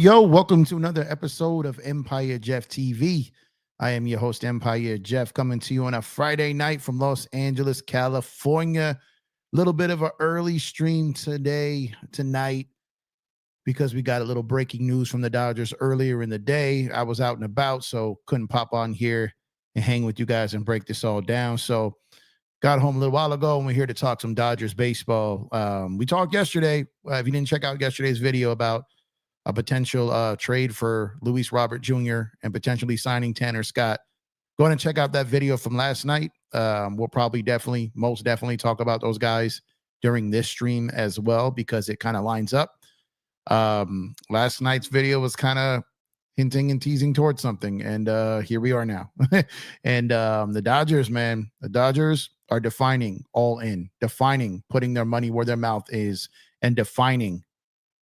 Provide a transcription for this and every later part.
Yo, welcome to another episode of Empire Jeff TV. I am your host, Empire Jeff, coming to you on a Friday night from Los Angeles, California. Little bit of an early stream tonight, because we got a little breaking news from the Dodgers earlier in the day. I was out and about, so couldn't pop on here and hang with you guys and break this all down. So got home a little while ago, and we're here to talk some Dodgers baseball. We talked yesterday. If you didn't check out yesterday's video about a potential trade for Luis Robert Jr. and potentially signing Tanner Scott, go ahead and check out that video from last night. We'll probably most definitely talk about those guys during this stream as well, because it kind of lines up. Last night's video was kind of hinting and teasing towards something, and here we are now. And the Dodgers, man, the Dodgers are defining all in, defining putting their money where their mouth is, and defining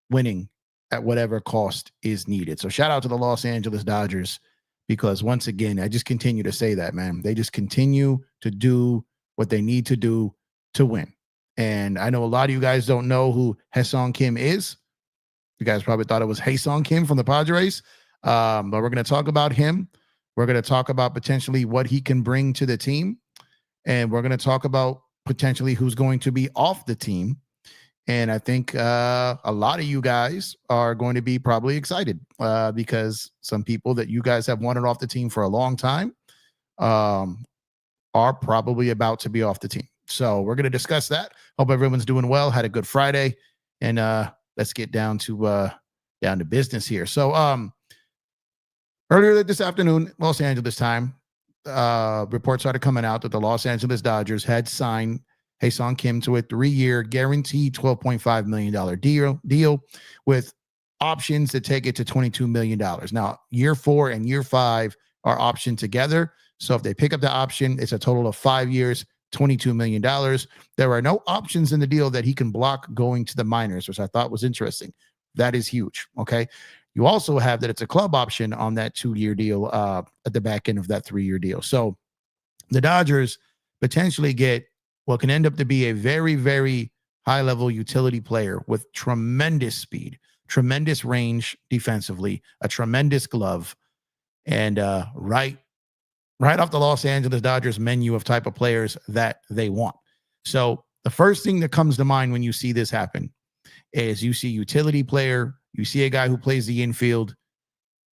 winning at whatever cost is needed. So shout out to the Los Angeles Dodgers, because once again, I just continue to say that, man, they just continue to do what they need to do to win. And I know a lot of you guys don't know who Hyeseong Kim is. You guys probably thought it was Hyeseong Kim from the Padres, but we're going to talk about him. We're going to talk about potentially what he can bring to the team, and we're going to talk about potentially who's going to be off the team. And I think a lot of you guys are going to be probably excited because some people that you guys have wanted off the team for a long time are probably about to be off the team. So we're going to discuss that. Hope everyone's doing well. Had a good Friday, and let's get down to business here. So earlier this afternoon, Los Angeles time, reports started coming out that the Los Angeles Dodgers had signed Hyeseong Kim to a 3-year guaranteed $12.5 million deal with options to take it to $22 million. Now, year 4 and year 5 are optioned together. So if they pick up the option, it's a total of 5 years, $22 million. There are no options in the deal that he can block going to the minors, which I thought was interesting. That is huge. Okay. You also have that it's a club option on that 2-year deal at the back end of that 3-year deal. So the Dodgers potentially get what can end up to be a very, very high-level utility player with tremendous speed, tremendous range defensively, a tremendous glove, and right off the Los Angeles Dodgers menu of type of players that they want. So the first thing that comes to mind when you see this happen is you see utility player, you see a guy who plays the infield,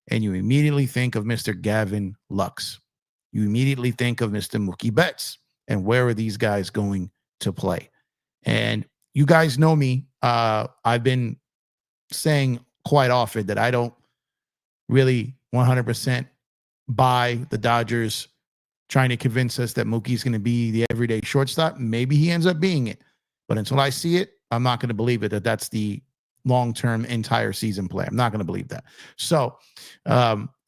and you immediately think of Mr. Gavin Lux. You immediately think of Mr. Mookie Betts. And where are these guys going to play? And you guys know me. I've been saying quite often that I don't really 100% buy the Dodgers trying to convince us that Mookie's going to be the everyday shortstop. Maybe he ends up being it. But until I see it, I'm not going to believe it, that that's the long-term entire season play. I'm not going to believe that. So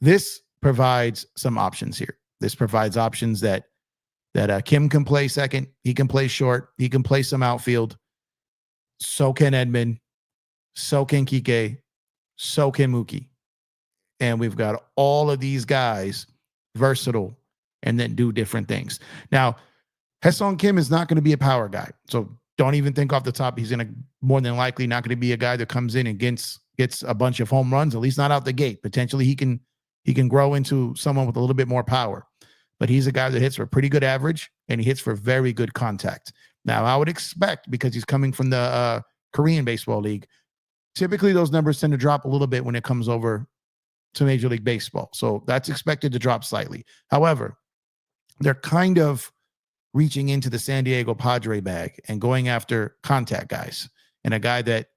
this provides some options here. This provides options that Kim can play second. He can play short. He can play some outfield. So can Edman. So can Kike. So can Mookie. And we've got all of these guys versatile and then do different things. Now, Hyeseong Kim is not going to be a power guy. So don't even think off the top he's going to more than likely not going to be a guy that comes in and gets a bunch of home runs, at least not out the gate. Potentially he can grow into someone with a little bit more power. But he's a guy that hits for pretty good average and he hits for very good contact. Now, I would expect, because he's coming from the Korean Baseball League, typically those numbers tend to drop a little bit when it comes over to Major League Baseball. So that's expected to drop slightly. However, they're kind of reaching into the San Diego Padre bag and going after contact guys, and a guy that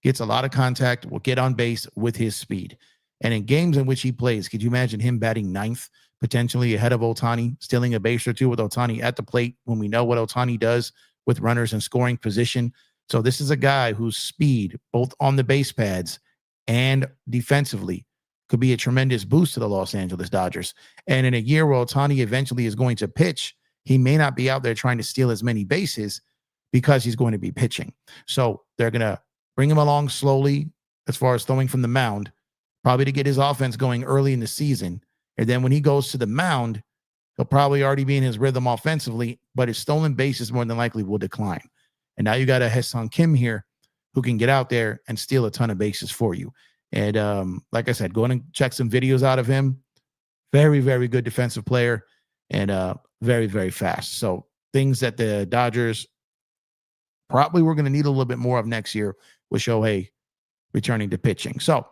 gets a lot of contact will get on base with his speed. And in games in which he plays, could you imagine him batting ninth, potentially ahead of Ohtani, stealing a base or two with Ohtani at the plate when we know what Ohtani does with runners in scoring position? So this is a guy whose speed, both on the base pads and defensively, could be a tremendous boost to the Los Angeles Dodgers. And in a year where Ohtani eventually is going to pitch, he may not be out there trying to steal as many bases because he's going to be pitching. So they're going to bring him along slowly as far as throwing from the mound, probably to get his offense going early in the season. And then when he goes to the mound, he'll probably already be in his rhythm offensively, but his stolen bases more than likely will decline. And now you got a Hyeseong Kim here who can get out there and steal a ton of bases for you. And like I said, go in and check some videos out of him. Very, very good defensive player and very, very fast. So things that the Dodgers probably were going to need a little bit more of next year with Shohei returning to pitching. So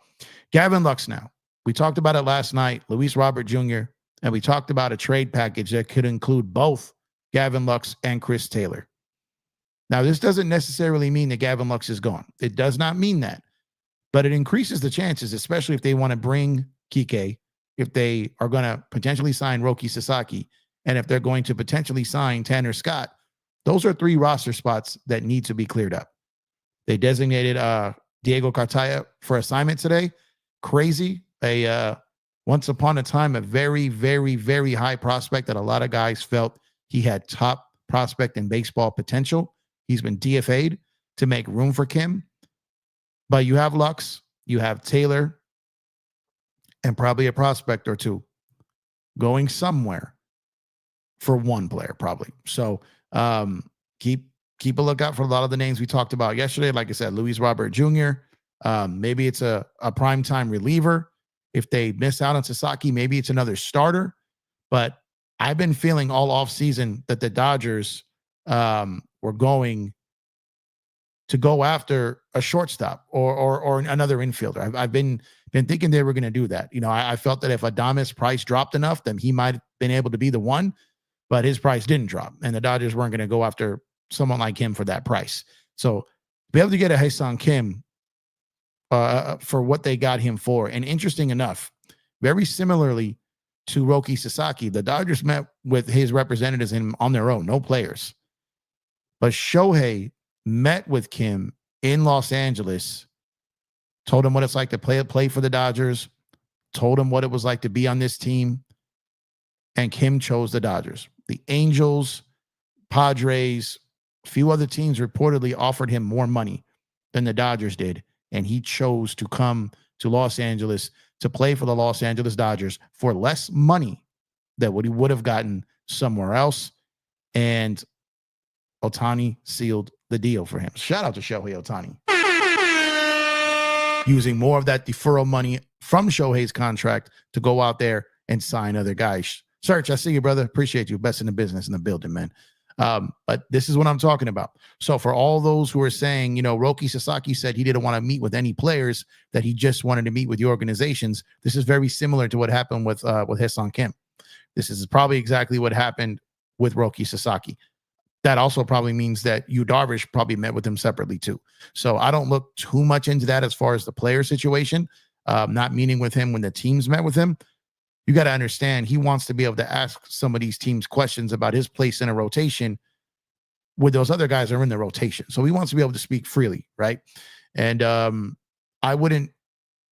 Gavin Lux now. We talked about it last night, Luis Robert Jr., and we talked about a trade package that could include both Gavin Lux and Chris Taylor. Now, this doesn't necessarily mean that Gavin Lux is gone. It does not mean that. But it increases the chances, especially if they want to bring Kike, if they are going to potentially sign Roki Sasaki, and if they're going to potentially sign Tanner Scott. Those are 3 roster spots that need to be cleared up. They designated Diego Cartaya for assignment today. Crazy. Once upon a time, a very, very, very high prospect that a lot of guys felt he had top prospect in baseball potential. He's been DFA'd to make room for Kim. But you have Lux, you have Taylor, and probably a prospect or two going somewhere for one player, probably. So keep a lookout for a lot of the names we talked about yesterday. Like I said, Luis Robert Jr., maybe it's a primetime reliever. If they miss out on Sasaki, maybe it's another starter. But I've been feeling all offseason that the Dodgers were going to go after a shortstop or another infielder. I've been thinking they were going to do that. You know, I felt that if Adames' price dropped enough, then he might have been able to be the one, but his price didn't drop, and the Dodgers weren't going to go after someone like him for that price. So to be able to get a Hyeseong Kim for what they got him for, and interesting enough, very similarly to Roki Sasaki, the Dodgers met with his representatives on their own, no players. But Shohei met with Kim in Los Angeles, told him what it's like to play for the Dodgers, told him what it was like to be on this team, and Kim chose the Dodgers. The Angels, Padres, a few other teams reportedly offered him more money than the Dodgers did, and he chose to come to Los Angeles to play for the Los Angeles Dodgers for less money than what he would have gotten somewhere else. And Ohtani sealed the deal for him. Shout out to Shohei Ohtani. Using more of that deferral money from Shohei's contract to go out there and sign other guys. Search, I see you, brother. Appreciate you. Best in the business in the building, man. But this is what I'm talking about. So for all those who are saying, you know, Roki Sasaki said he didn't want to meet with any players, that he just wanted to meet with the organizations. This is very similar to what happened with Hyeseong Kim. This is probably exactly what happened with Roki Sasaki. That also probably means that Yu Darvish probably met with him separately too. So I don't look too much into that as far as the player situation, not meeting with him when the teams met with him. you got to understand he wants to be able to ask some of these teams questions about his place in a rotation where those other guys are in the rotation. So he wants to be able to speak freely, right? And I wouldn't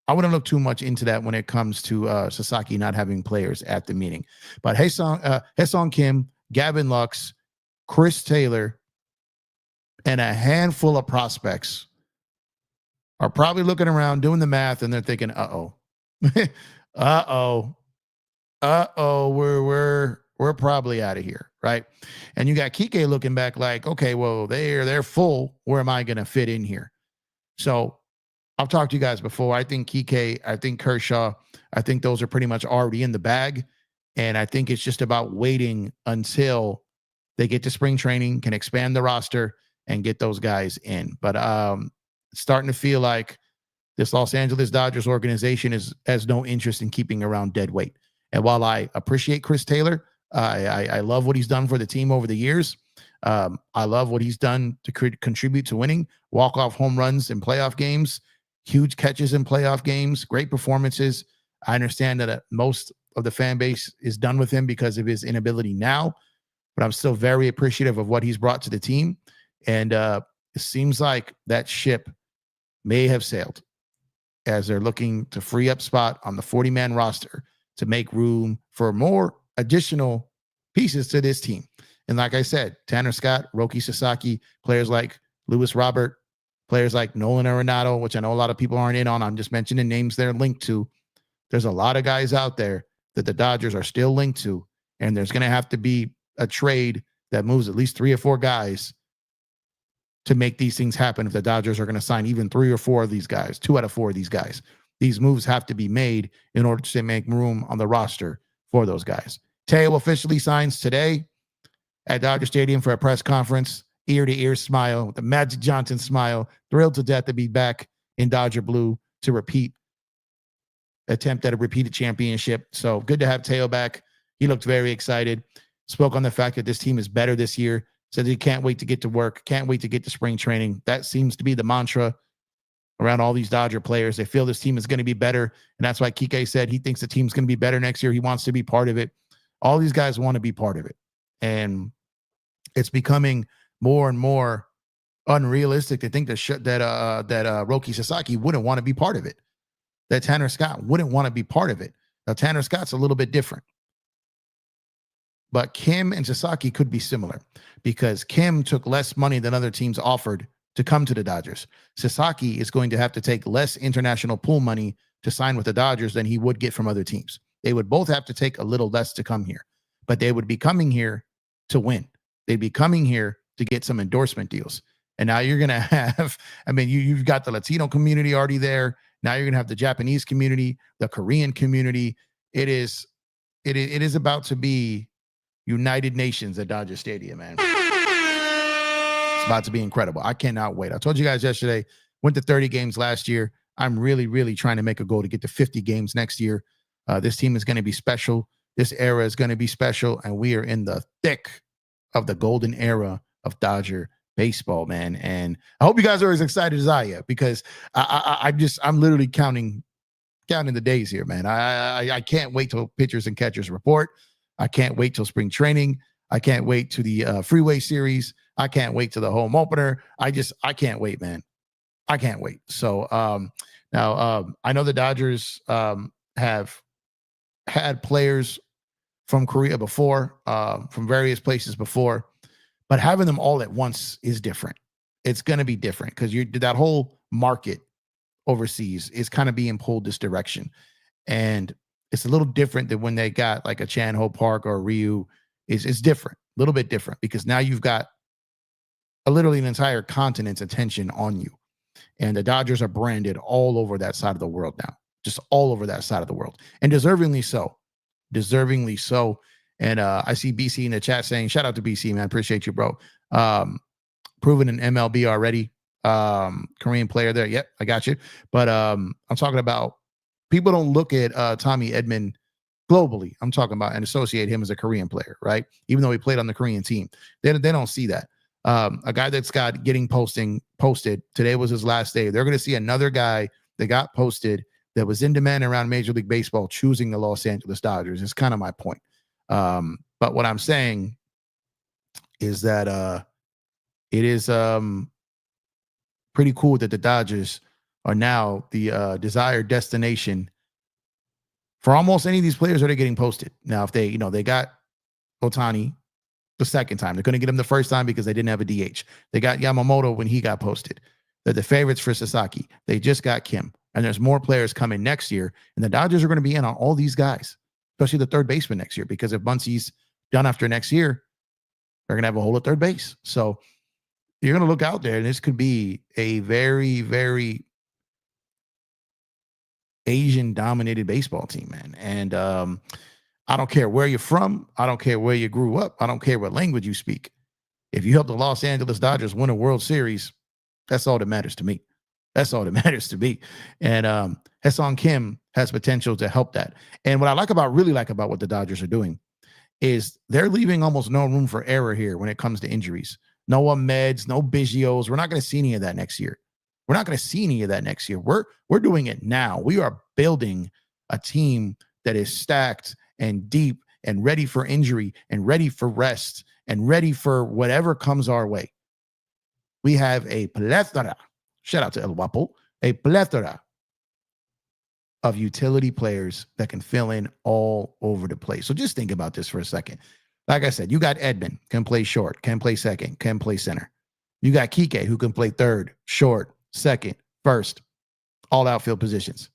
look too much into that when it comes to Sasaki not having players at the meeting. But Hyeseong Kim, Gavin Lux, Chris Taylor, and a handful of prospects are probably looking around doing the math, and they're thinking, uh-oh, we're probably out of here, right? And you got Kike looking back like, okay, well, they're full. Where am I going to fit in here? So I've talked to you guys before. I think Kike, I think Kershaw, I think those are pretty much already in the bag. And I think it's just about waiting until they get to spring training, can expand the roster, and get those guys in. But it's starting to feel like this Los Angeles Dodgers organization has no interest in keeping around dead weight. And while I appreciate Chris Taylor, I love what he's done for the team over the years. I love what he's done to contribute to winning, walk-off home runs in playoff games, huge catches in playoff games, great performances. I understand that most of the fan base is done with him because of his inability now, but I'm still very appreciative of what he's brought to the team. And it seems like that ship may have sailed as they're looking to free up spot on the 40-man roster to make room for more additional pieces to this team. And like I said, Tanner Scott, Roki Sasaki, players like Luis Robert, players like Nolan Arenado, which I know a lot of people aren't in on. I'm just mentioning names they're linked to. There's a lot of guys out there that the Dodgers are still linked to, and there's going to have to be a trade that moves at least 3 or 4 guys to make these things happen. If the Dodgers are going to sign even 3 or 4 of these guys, 2 out of 4 of these guys, these moves have to be made in order to make room on the roster for those guys. Teo officially signs today at Dodger Stadium for a press conference, ear-to-ear smile, with the Magic Johnson smile, thrilled to death to be back in Dodger blue to attempt at a repeated championship. So good to have Teo back. He looked very excited, spoke on the fact that this team is better this year, said he can't wait to get to work, can't wait to get to spring training. That seems to be the mantra around all these Dodger players. They feel this team is going to be better, and that's why Kike said he thinks the team's going to be better next year. He wants to be part of it. All these guys want to be part of it, and it's becoming more and more unrealistic to think that Roki Sasaki wouldn't want to be part of it, that Tanner Scott wouldn't want to be part of it. Now, Tanner Scott's a little bit different, but Kim and Sasaki could be similar because Kim took less money than other teams offered to come to the Dodgers. Sasaki is going to have to take less international pool money to sign with the Dodgers than he would get from other teams. They would both have to take a little less to come here, but they would be coming here to win. They'd be coming here to get some endorsement deals. And now you're going to have, you've got the Latino community already there. Now you're going to have the Japanese community, the Korean community. It is about to be United Nations at Dodger Stadium, man. It's about to be incredible. I cannot wait. I told you guys yesterday, went to 30 games last year. I'm really, really trying to make a goal to get to 50 games next year. This team is going to be special. This era is going to be special, and we are in the thick of the golden era of Dodger baseball, man. And I hope you guys are as excited as I am, because I'm literally counting the days here, man. I can't wait till pitchers and catchers report. I can't wait till spring training. I can't wait to the Freeway Series. I can't wait to the home opener. I can't wait, man. I can't wait. So now I know the Dodgers have had players from Korea before, from various places before, but having them all at once is different. It's going to be different because that whole market overseas is kind of being pulled this direction. And it's a little different than when they got like a Chan Ho Park or a Ryu. It's different, a little bit different, because now you've got literally an entire continent's attention on you. And the Dodgers are branded all over that side of the world now, just all over that side of the world, and deservingly so. And I see BC in the chat saying, shout out to BC, man. Appreciate you, bro. Proven in MLB already. Korean player there. Yep, I got you. But I'm talking about, people don't look at Tommy Edman globally. I'm talking about and associate him as a Korean player, right? Even though he played on the Korean team. They don't see that. A guy that's got getting posted. Today was his last day. They're going to see another guy that got posted that was in demand around Major League Baseball choosing the Los Angeles Dodgers. Is kind of my point. But what I'm saying is that it is pretty cool that the Dodgers are now the desired destination for almost any of these players that are getting posted. Now, if they got Ohtani the second time, they're going to get him the first time because they didn't have a DH. They got Yamamoto when he got posted. They're the favorites for Sasaki. They just got Kim. And there's more players coming next year. And the Dodgers are going to be in on all these guys, especially the third baseman next year, because if Muncie's done after next year, they're going to have a hole at third base. So you're going to look out there, and this could be a very, very Asian-dominated baseball team, man. And I don't care where you're from. I don't care where you grew up. I don't care what language you speak. If you help the Los Angeles Dodgers win a World Series, that's all that matters to me. That's all that matters to me. And Hyeseong Kim has potential to help that. And what I really like about what the Dodgers are doing is they're leaving almost no room for error here when it comes to injuries. No Meds, no Biggios. We're not going to see any of that next year. We're not going to see any of that next year. We're doing it now. We are building a team that is stacked and deep and ready for injury and ready for rest and ready for whatever comes our way. We have a plethora, shout out to El Guapo, a plethora of utility players that can fill in all over the place. So just think about this for a second. Like I said, you got Edman, can play short, can play second, can play center. You got Kike, who can play third, short, second, first, all outfield positions.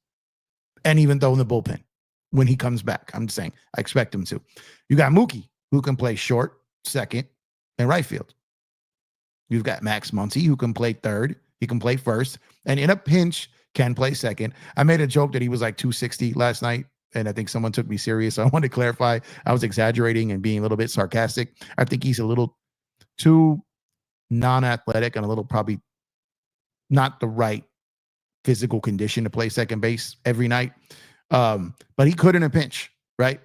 And even though in the bullpen when he comes back, I'm just saying, I expect him to. You got Mookie, who can play short, second, and right field. You've got Max Muncy, who can play third. He can play first. And in a pinch, can play second. I made a joke that he was like 260 last night, and I think someone took me serious. So I wanted to clarify. I was exaggerating and being a little bit sarcastic. I think he's a little too non-athletic and a little probably not the right physical condition to play second base every night. But he could in a pinch, right?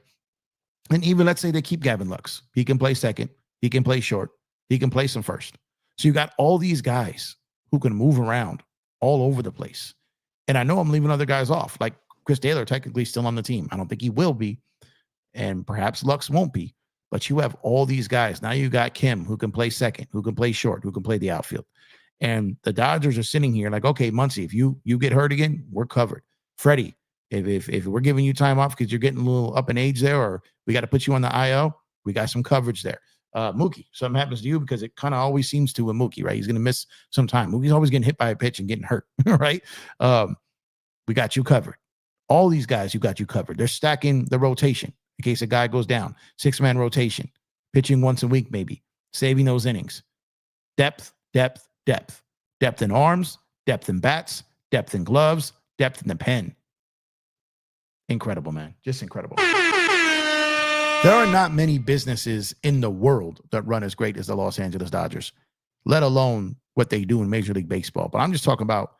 And even let's say they keep Gavin Lux. He can play second. He can play short. He can play some first. So you got all these guys who can move around all over the place. And I know I'm leaving other guys off, like Chris Taylor, technically still on the team. I don't think he will be, and perhaps Lux won't be. But you have all these guys. Now you got Kim, who can play second, who can play short, who can play the outfield. And the Dodgers are sitting here like, okay, Muncy, if you get hurt again, we're covered. Freddie, if we're giving you time off because you're getting a little up in age there, or we got to put you on the IL, we got some coverage there. Mookie, something happens to you, because it kind of always seems to with Mookie, right? He's going to miss some time. Mookie's always getting hit by a pitch and getting hurt, right? We got you covered. All these guys, you got you covered. They're stacking the rotation in case a guy goes down. 6-man rotation, pitching once a week maybe, saving those innings. Depth, depth, depth. Depth in arms, depth in bats, depth in gloves, depth in the pen. Incredible, man. Just incredible. There are not many businesses in the world that run as great as the Los Angeles Dodgers, let alone what they do in Major League Baseball. But I'm just talking about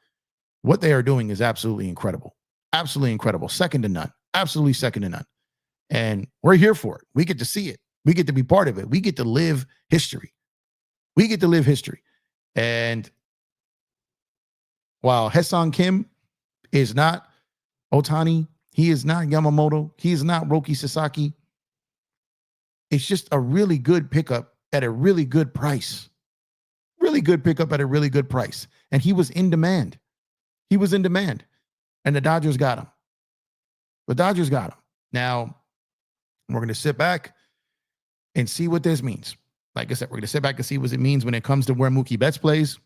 what they are doing is absolutely incredible. Absolutely incredible. Second to none. Absolutely second to none. And we're here for it. We get to see it. We get to be part of it. We get to live history. We get to live history. And while Hyeseong Kim is not Ohtani, he is not Yamamoto, he is not Roki Sasaki, it's just a really good pickup at a really good price. Really good pickup at a really good price. And he was in demand. He was in demand. And the Dodgers got him. The Dodgers got him. Now, we're going to sit back and see what this means. Like I said, we're going to sit back and see what it means when it comes to where Mookie Betts plays.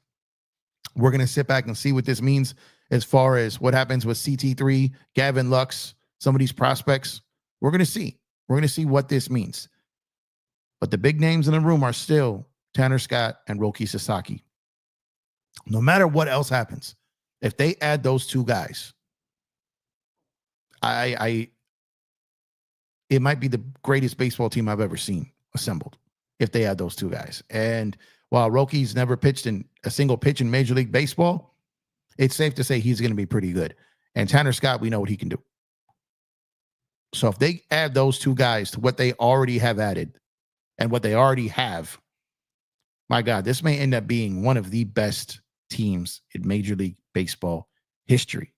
We're going to sit back and see what this means as far as what happens with CT3, Gavin Lux, some of these prospects. We're going to see. We're going to see what this means. But the big names in the room are still Tanner Scott and Roki Sasaki. No matter what else happens, if they add those two guys, it might be the greatest baseball team I've ever seen assembled if they add those two guys. And while Roki's never pitched in a single pitch in Major League Baseball, it's safe to say he's going to be pretty good. And Tanner Scott, we know what he can do. So if they add those two guys to what they already have added and what they already have, my God, this may end up being one of the best teams in Major League Baseball history.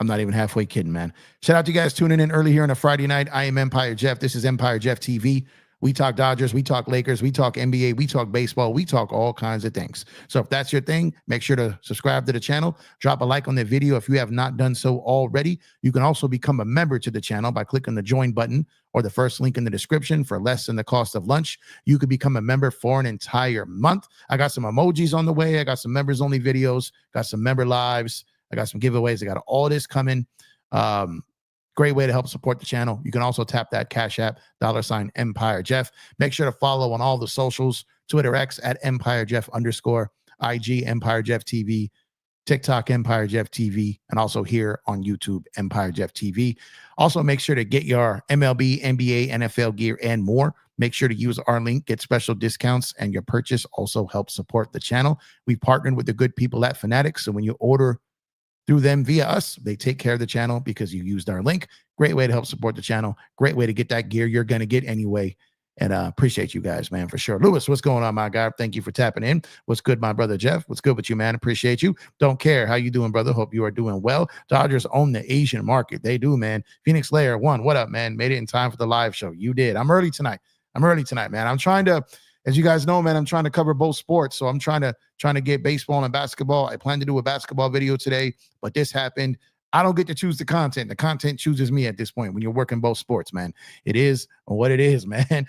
I'm not even halfway kidding, man. Shout out to you guys tuning in early here on a Friday night. I am Empire Jeff. This is Empire Jeff TV. We talk Dodgers, we talk Lakers, we talk NBA, we talk baseball, we talk all kinds of things. So if that's your thing, make sure to subscribe to the channel, drop a like on the video if you have not done so already. You can also become a member to the channel by clicking the join button or the first link in the description for less than the cost of lunch. You could become a member for an entire month. I got some emojis on the way. I got some members only videos, got some member lives. I got some giveaways. I got all this coming. Great way to help support the channel. You can also tap that Cash App, $ Empire Jeff. Make sure to follow on all the socials, Twitter X at Empire Jeff _, IG Empire Jeff TV, TikTok Empire Jeff TV, and also here on YouTube, Empire Jeff TV. Also, make sure to get your MLB, NBA, NFL gear, and more. Make sure to use our link, get special discounts, and your purchase also helps support the channel. We partnered with the good people at Fanatics, so when you order through them via us, they take care of the channel because you used our link. Great way to help support the channel. Great way to get that gear you're going to get anyway. And appreciate you guys, man, for sure. Lewis, what's going on, my guy? Thank you for tapping in. What's good, my brother Jeff? What's good with you, man? Appreciate you. Don't care. How you doing, brother? Hope you are doing well. Dodgers own the Asian market. They do, man. Phoenix Layer 1, what up, man? Made it in time for the live show. You did. I'm early tonight, man. I'm trying to, as you guys know, man, I'm trying to cover both sports. So I'm trying to get baseball and basketball. I plan to do a basketball video today, but this happened. I don't get to choose the content. The content chooses me at this point when you're working both sports, man. It is what it is, man.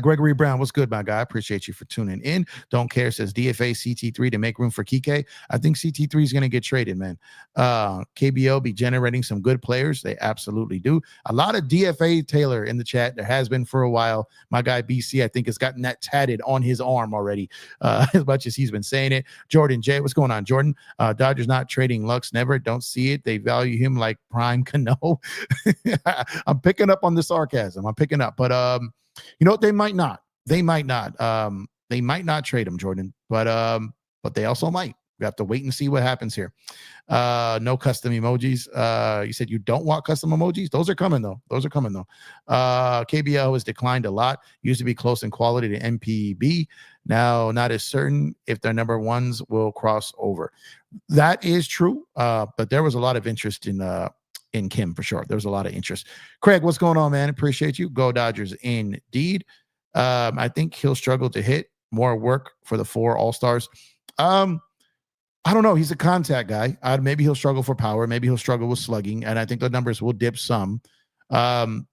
Gregory Brown, what's good, my guy? Appreciate you for tuning in. Don't care says DFA CT3 to make room for Kike. I think CT3 is going to get traded, man. KBO be generating some good players. They absolutely do. A lot of DFA Taylor in the chat. There has been for a while. My guy BC, I think, has gotten that tatted on his arm already, as much as he's been saying it. Jordan J, what's going on, Jordan? Dodgers not trading Lux, never. Don't see it. They value him like prime Cano. I'm picking up on the sarcasm. I'm picking up, but you know what? They might not. They might not trade him, Jordan. But they also might. We have to wait and see what happens here. No custom emojis. You said you don't want custom emojis. Those are coming though. KBL has declined a lot. Used to be close in quality to MPB. Now not as certain if their number ones will cross over. That is true. But there was a lot of interest in Kim for sure. There's a lot of interest. Craig, what's going on, man? Appreciate you. Go Dodgers indeed. I think he'll struggle to hit. More work for the 4 All-Stars. I don't know. He's a contact guy. Maybe he'll struggle for power. Maybe he'll struggle with slugging. And I think the numbers will dip some. But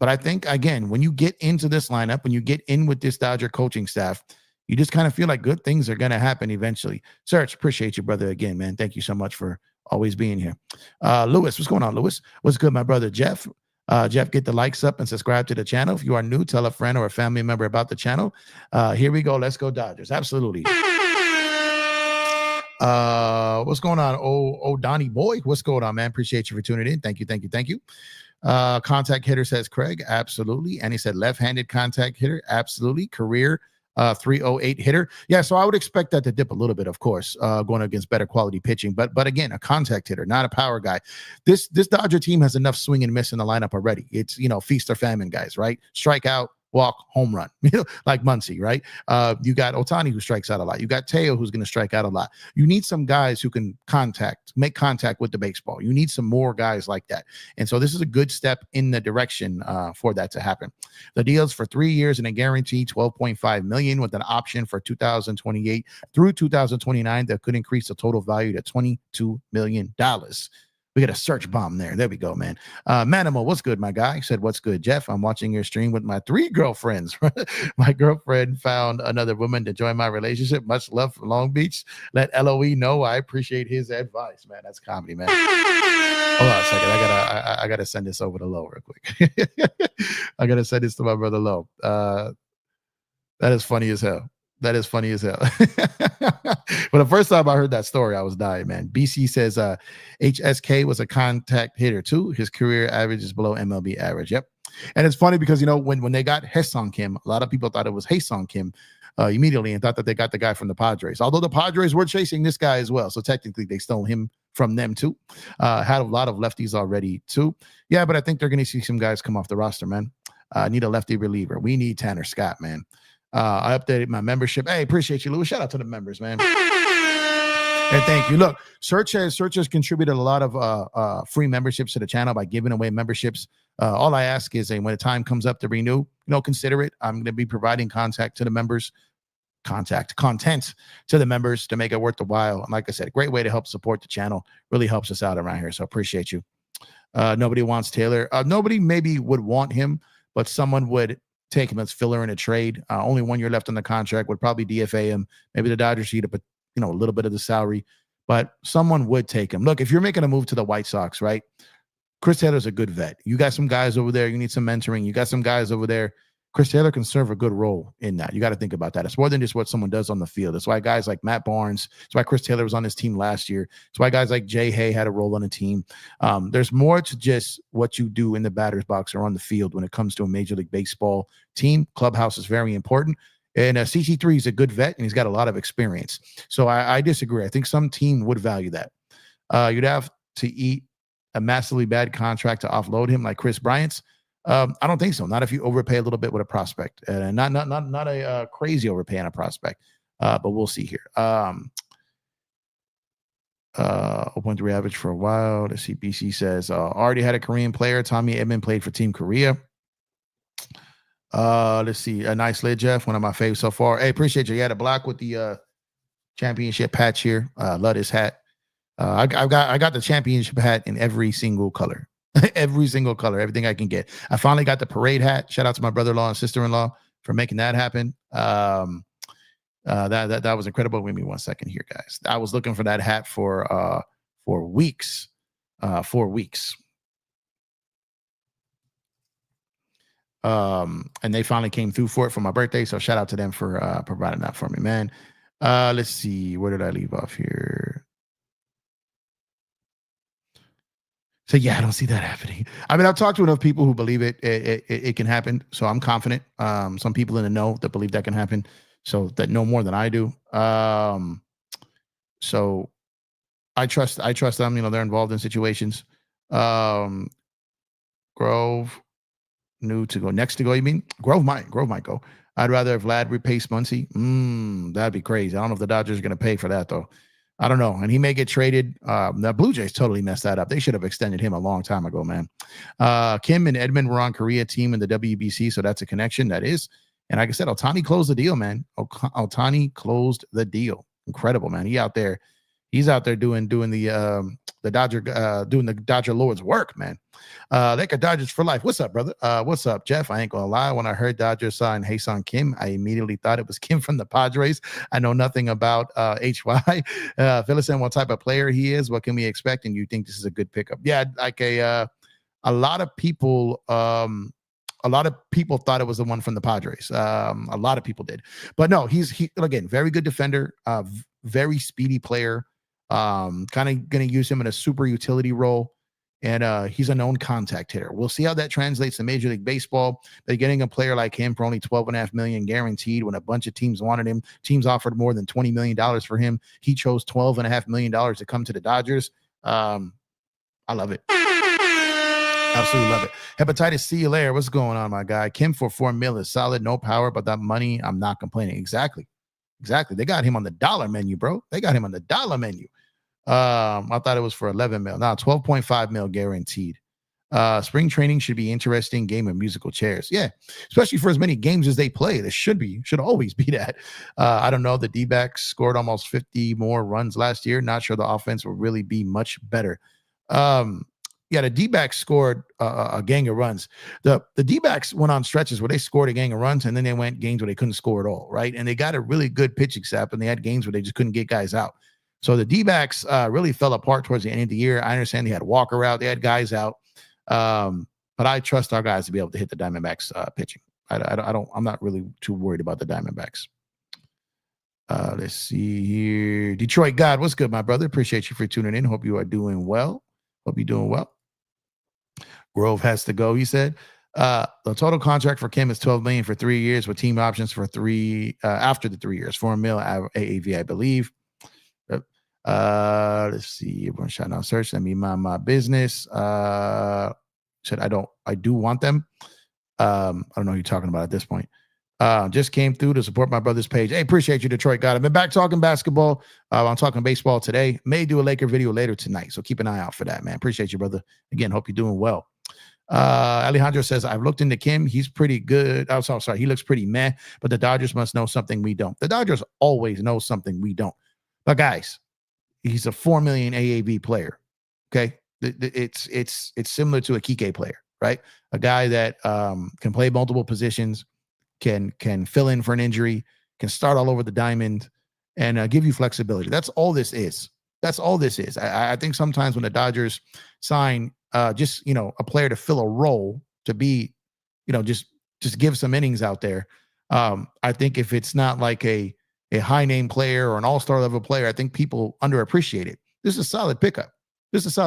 I think, again, when you get into this lineup, when you get in with this Dodger coaching staff, you just kind of feel like good things are going to happen eventually. Serge, appreciate you, brother, again, man. Thank you so much for always being here. Lewis, what's going on, Lewis? What's good, my brother Jeff? Jeff, get the likes up and subscribe to the channel. If you are new, tell a friend or a family member about the channel. Here we go. Let's go Dodgers. Absolutely. What's going on? Oh, Donnie boy. What's going on, man? Appreciate you for tuning in. Thank you. Contact hitter says Craig. Absolutely. And he said left-handed contact hitter. Absolutely. Career 308 hitter. Yeah, so I would expect that to dip a little bit, of course, going against better quality pitching. But again, a contact hitter, not a power guy. This Dodger team has enough swing and miss in the lineup already. It's, feast or famine guys, right? Strike out, walk, home run, like Muncy, right? You got Otani who strikes out a lot. You got Teo who's going to strike out a lot. You need some guys who can make contact with the baseball. You need some more guys like that. And so this is a good step in the direction for that to happen. The deal's for 3 years and a guarantee $12.5 million with an option for 2028 through 2029 that could increase the total value to $22 million. We got a search bomb there. There we go, man. Manimal, what's good, my guy? He said, what's good, Jeff? I'm watching your stream with my 3 girlfriends. My girlfriend found another woman to join my relationship. Much love from Long Beach. Let LOE know I appreciate his advice, man. That's comedy, man. Hold on a second. I gotta send this over to Lo real quick. I gotta send this to my brother Lo. That is funny as hell. But the first time I heard that story, I was dying, man. BC says HSK was a contact hitter too. His career average is below MLB average. Yep. And it's funny because, when they got Hyeseong Kim, a lot of people thought it was Hye-seong Kim immediately and thought that they got the guy from the Padres. Although the Padres were chasing this guy as well. So technically they stole him from them too. Had a lot of lefties already too. Yeah, but I think they're going to see some guys come off the roster, man. Need a lefty reliever. We need Tanner Scott, man. I updated my membership. Hey, appreciate you, Louis. Shout out to the members, man. And thank you. Look, Search has contributed a lot of free memberships to the channel by giving away memberships. All I ask is when the time comes up to renew, consider it. I'm going to be providing content to the members to make it worth the while. And like I said, a great way to help support the channel. Really helps us out around here. So appreciate you. Nobody wants Taylor. Nobody maybe would want him, but someone would take him as filler in a trade. Only 1 year left on the contract, would probably DFA him. Maybe the Dodgers eat up a little bit of the salary, but someone would take him. Look, if you're making a move to the White Sox, right? Chris Taylor's a good vet. You got some guys over there. You need some mentoring. You got some guys over there. Chris Taylor can serve a good role in that. You got to think about that. It's more than just what someone does on the field. That's why guys like Matt Barnes, that's why Chris Taylor was on his team last year. It's why guys like Jay Hay had a role on the team. There's more to just what you do in the batter's box or on the field when it comes to a Major League Baseball team. Clubhouse is very important. And CC3 is a good vet, and he's got a lot of experience. So I disagree. I think some team would value that. You'd have to eat a massively bad contract to offload him like Chris Bryant's. I don't think so. Not if you overpay a little bit with a prospect, and not a crazy overpay on a prospect. But we'll see here. 0.3 average for a while. The CPC says already had a Korean player. Tommy Edman played for Team Korea. Let's see. A nice lid, Jeff. One of my faves so far. Hey, appreciate you. You had a block with the championship patch here. Love this hat. I got the championship hat in every single color. Every single color, everything I can get. I finally got the parade hat. Shout out to my brother-in-law and sister-in-law for making that happen. That was incredible. Wait me 1 second here, guys. I was looking for that hat for weeks. 4 weeks. And they finally came through for it for my birthday. So shout out to them for providing that for me, man. Let's see. Where did I leave off here? So yeah, I don't see that happening. I mean, I've talked to enough people who believe it can happen. So I'm confident. Some people in the know that believe that can happen. So that know more than I do. So I trust them. They're involved in situations. Grove new to go. Next to go, you mean? Grove might go. I'd rather Vlad replace Muncy. That'd be crazy. I don't know if the Dodgers are going to pay for that, though. I don't know. And he may get traded. The Blue Jays totally messed that up. They should have extended him a long time ago, man. Kim and Edmund were on Korea team in the WBC, so that's a connection. That is. And like I said, Ohtani closed the deal, man. Ohtani closed the deal. Incredible, man. He's out there doing the Dodger Lord's work, man. They got Dodgers for life. What's up, brother? What's up, Jeff? I ain't gonna lie. When I heard Dodgers signed Hye-seong Kim, I immediately thought it was Kim from the Padres. I know nothing about HY. Fill us in what type of player he is. What can we expect? And you think this is a good pickup? Yeah, like a lot of people. A lot of people thought it was the one from the Padres. A lot of people did, but no. He again, very good defender. Very speedy player. Kind of going to use him in a super utility role. And he's a known contact hitter. We'll see how that translates to Major League Baseball. They're getting a player like him for only $12.5 million guaranteed when a bunch of teams wanted him. Teams offered more than $20 million for him. He chose $12.5 million to come to the Dodgers. I love it. Absolutely love it. Hepatitis C, you later. What's going on, my guy? Kim for $4 million is solid. No power, but that money, I'm not complaining. Exactly. They got him on the dollar menu, bro. They got him on the dollar menu. I thought it was for 11 mil. Now 12.5 mil guaranteed. Spring training should be interesting. Game of musical chairs. Yeah, especially for as many games as they play. There should always be that. I don't know. The D-backs scored almost 50 more runs last year. Not sure the offense will really be much better. Yeah, the D-backs scored a gang of runs. The D-backs went on stretches where they scored a gang of runs, and then they went games where they couldn't score at all, right? And they got a really good pitching staff, and they had games where they just couldn't get guys out. So the D-backs really fell apart towards the end of the year. I understand they had Walker out, they had guys out, but I trust our guys to be able to hit the Diamondbacks pitching. I'm not really too worried about the Diamondbacks. Let's see here. Detroit God, what's good, my brother? Appreciate you for tuning in. Hope you are doing well. Hope you're doing well. Grove has to go, he said. The total contract for Kim is $12 million for 3 years with team options for after the 3 years. $4 million AAV, I believe. Let's see. Everyone's shouting out search. Let me mind my business. Said I do want them. I don't know what you're talking about at this point. Just came through to support my brother's page. Hey, appreciate you, Detroit. Got it. Been back talking basketball. I'm talking baseball today. May do a Laker video later tonight, so keep an eye out for that, man. Appreciate you, brother. Again, hope you're doing well. Alejandro says, I've looked into Kim. He's pretty good. Oh, sorry. He looks pretty meh, but the Dodgers must know something we don't. The Dodgers always know something we don't. But guys, he's a $4 million AAV player. Okay. It's similar to a Kike player, right? A guy that can play multiple positions, can fill in for an injury, can start all over the diamond, and give you flexibility. That's all this is. That's all this is. I think sometimes when the Dodgers sign just, a player to fill a role, to be, just give some innings out there. I think if it's not like a high name player or an all-star level player, I think people underappreciate it. This is a solid pickup. This is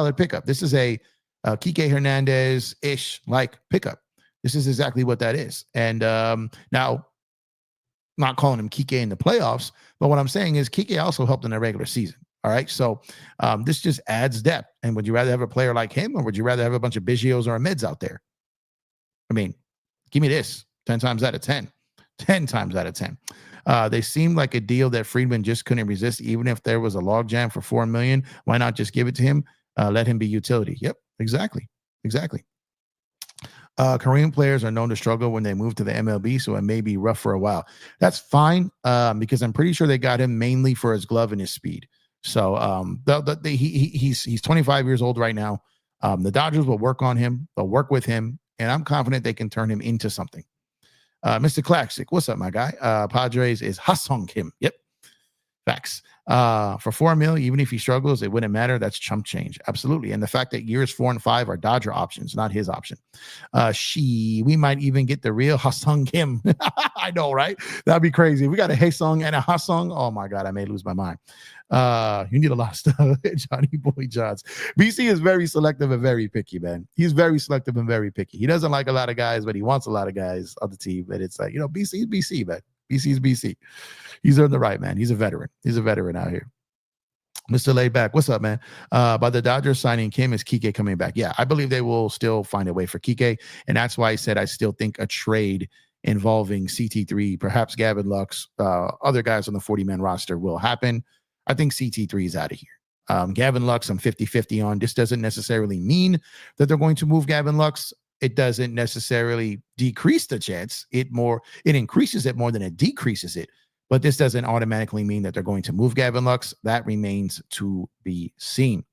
a Kike Hernandez-ish like pickup. This is exactly what that is. And now, not calling him Kike in the playoffs, but what I'm saying is Kike also helped in the regular season. All right. So this just adds depth. And would you rather have a player like him, or would you rather have a bunch of Biggios or Mids out there? I mean, give me this 10 times out of 10. 10 times out of 10. They seemed like a deal that Friedman just couldn't resist, even if there was a logjam for $4 million. Why not just give it to him? Let him be utility. Yep, exactly. Korean players are known to struggle when they move to the MLB, so it may be rough for a while. That's fine, because I'm pretty sure they got him mainly for his glove and his speed. So he's 25 years old right now. The Dodgers will work on him. They'll work with him, and I'm confident they can turn him into something. Mr. Classic, what's up, my guy? Padres is Hyeseong Kim. Yep. Facts. For $4 million, even if he struggles, it wouldn't matter. That's chump change. Absolutely. And the fact that years 4 and 5 are Dodger options, not his option. We might even get the real Hyeseong Kim. I know, right? That'd be crazy. We got a Hyeseong and a Hyeseong. Oh my God, I may lose my mind. You need a lot of stuff. Johnny Boy Johns. BC is very selective and very picky, man. He's very selective and very picky. He doesn't like a lot of guys, but he wants a lot of guys on the team. But it's like, BC is BC, man. BC is BC. He's earned the right, man. He's a veteran. He's a veteran out here. Mr. Layback, what's up, man? By the Dodgers signing Kim, is Kike coming back? Yeah, I believe they will still find a way for Kike. And that's why I said I still think a trade involving CT3, perhaps Gavin Lux, other guys on the 40-man roster will happen. I think CT3 is out of here. Gavin Lux, I'm 50-50 on. This doesn't necessarily mean that they're going to move Gavin Lux. It doesn't necessarily decrease the chance. It increases it more than it decreases it. But this doesn't automatically mean that they're going to move Gavin Lux. That remains to be seen.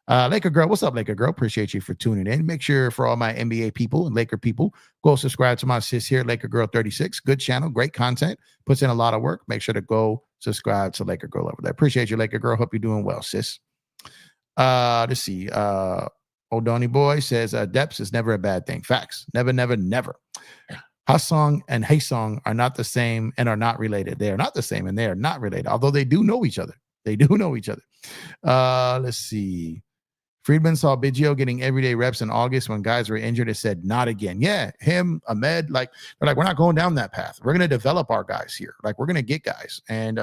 Laker Girl, what's up, Laker Girl? Appreciate you for tuning in. Make sure for all my NBA people and Laker people, go subscribe to my sis here, Laker Girl 36. Good channel, great content, puts in a lot of work. Make sure to go subscribe to Laker Girl over there. Appreciate you, Laker Girl. Hope you're doing well, sis. Let's see. O'Donnell Boy says, depth is never a bad thing. Facts. Never, never, never. Hyeseong and Hyeseong are not the same and are not related. They are not the same and they are not related, although they do know each other. Let's see. Friedman saw Biggio getting everyday reps in August when guys were injured. It said, not again. Yeah, him, Ahmed, they're like, we're not going down that path. We're going to develop our guys here. We're going to get guys. And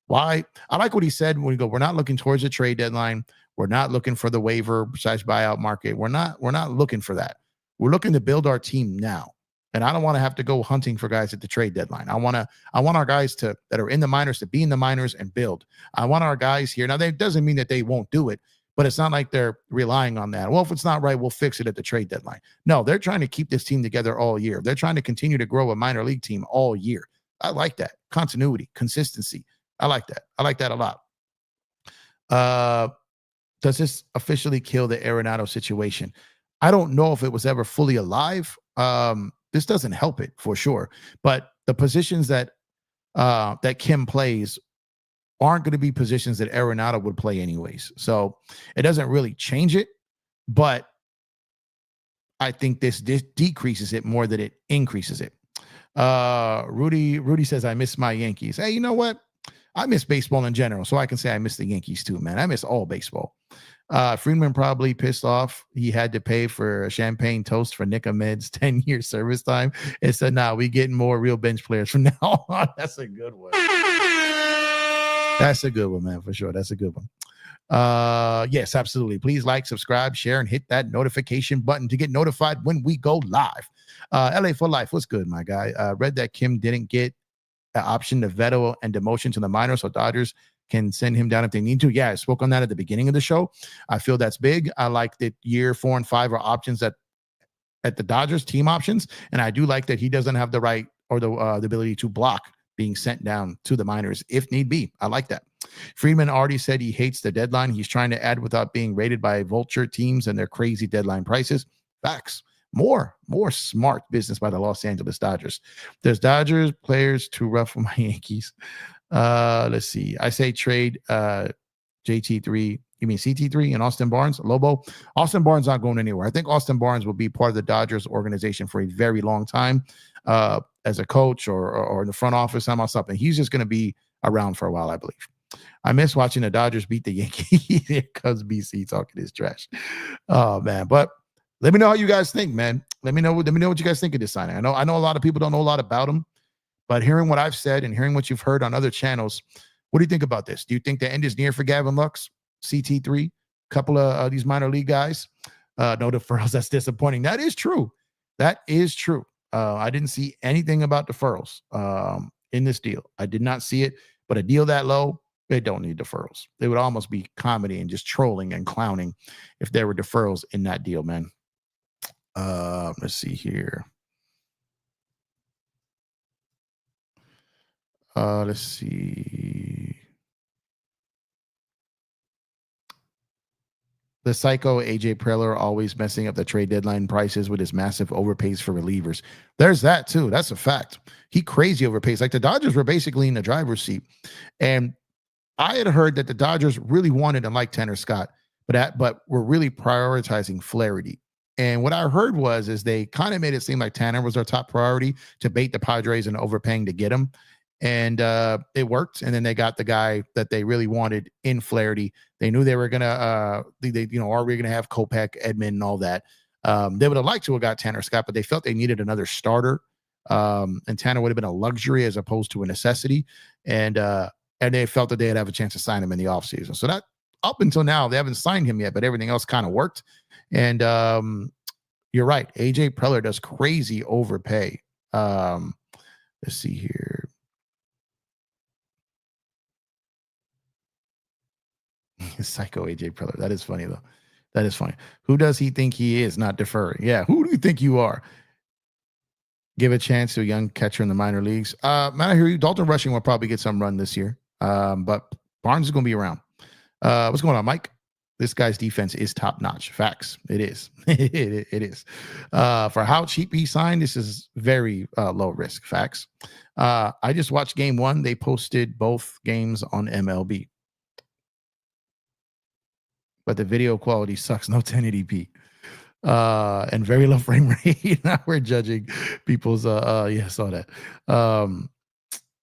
why? I like what he said when we go, we're not looking towards a trade deadline. We're not looking for the waiver / buyout market. We're not looking for that. We're looking to build our team now. And I don't want to have to go hunting for guys at the trade deadline. I want our guys that are in the minors to be in the minors and build. I want our guys here. Now, that doesn't mean that they won't do it, but it's not like they're relying on that. Well, if it's not right, we'll fix it at the trade deadline. No, they're trying to keep this team together all year. They're trying to continue to grow a minor league team all year. I like that. Continuity, consistency. I like that. I like that a lot. Does this officially kill the Arenado situation? I don't know if it was ever fully alive. This doesn't help it for sure, but the positions that Kim plays aren't going to be positions that Arenado would play anyways. So it doesn't really change it, but I think this decreases it more than it increases it. Rudy says, I miss my Yankees. Hey, you know what? I miss baseball in general, so I can say I miss the Yankees too, man. I miss all baseball. Friedman probably pissed off he had to pay for a champagne toast for Nick Ahmed's 10-year service time. It said, nah, we getting more real bench players from now on. That's a good one. That's a good one, man, for sure. That's a good one. Yes, absolutely. Please like, subscribe, share, and hit that notification button to get notified when we go live. LA for life. What's good, my guy? Read that Kim didn't get an option to veto and demotion to the minors, so Dodgers can send him down if they need to. Yeah, I spoke on that at the beginning of the show. I feel that's big. I like that year 4 and 5 are options that at the Dodgers team options, and I do like that he doesn't have the right or the ability to block being sent down to the minors if need be. I like that. Friedman already said he hates the deadline. He's trying to add without being rated by vulture teams and their crazy deadline prices. Facts. More smart business by the Los Angeles Dodgers. There's Dodgers players too rough for my Yankees. Let's see. I say trade JT3. You mean CT3 and Austin Barnes? Lobo? Austin Barnes not going anywhere. I think Austin Barnes will be part of the Dodgers organization for a very long time as a coach or in the front office, something. He's just going to be around for a while, I believe. I miss watching the Dodgers beat the Yankees because BC talking his trash. Oh, man. But let me know how you guys think, man. Let me know what you guys think of this signing. I know a lot of people don't know a lot about him, but hearing what I've said and hearing what you've heard on other channels, what do you think about this? Do you think the end is near for Gavin Lux, CT3, couple of these minor league guys? No deferrals. That's disappointing. That is true. That is true. I didn't see anything about deferrals in this deal. I did not see it, but a deal that low, they don't need deferrals. They would almost be comedy and just trolling and clowning if there were deferrals in that deal, man. Let's see here. Let's see. The psycho AJ Preller always messing up the trade deadline prices with his massive overpays for relievers. There's that too. That's a fact. He crazy overpays. Like the Dodgers were basically in the driver's seat. And I had heard that the Dodgers really wanted and liked Tanner Scott, but were really prioritizing Flaherty. And what I heard is they kind of made it seem like Tanner was their top priority to bait the Padres and overpaying to get him. And it worked. And then they got the guy that they really wanted in Flaherty. They knew they were gonna, are we gonna have Kopech, Edman, and all that? They would have liked to have got Tanner Scott, but they felt they needed another starter. And Tanner would have been a luxury as opposed to a necessity. And they felt that they'd have a chance to sign him in the offseason. So that up until now, they haven't signed him yet, but everything else kind of worked. And you're right. AJ Preller does crazy overpay. Let's see here. Psycho AJ Preller. That is funny, though. That is funny. Who does he think he is? Not deferring. Yeah. Who do you think you are? Give a chance to a young catcher in the minor leagues. Man, I hear you. Dalton Rushing will probably get some run this year. But Barnes is going to be around. What's going on, Mike? This guy's defense is top notch. Facts. It is. it is. For how cheap he signed, this is very low risk. Facts. I just watched game 1. They posted both games on MLB. But the video quality sucks. No 1080p. And very low frame rate. Now we're judging people's yeah, I saw that.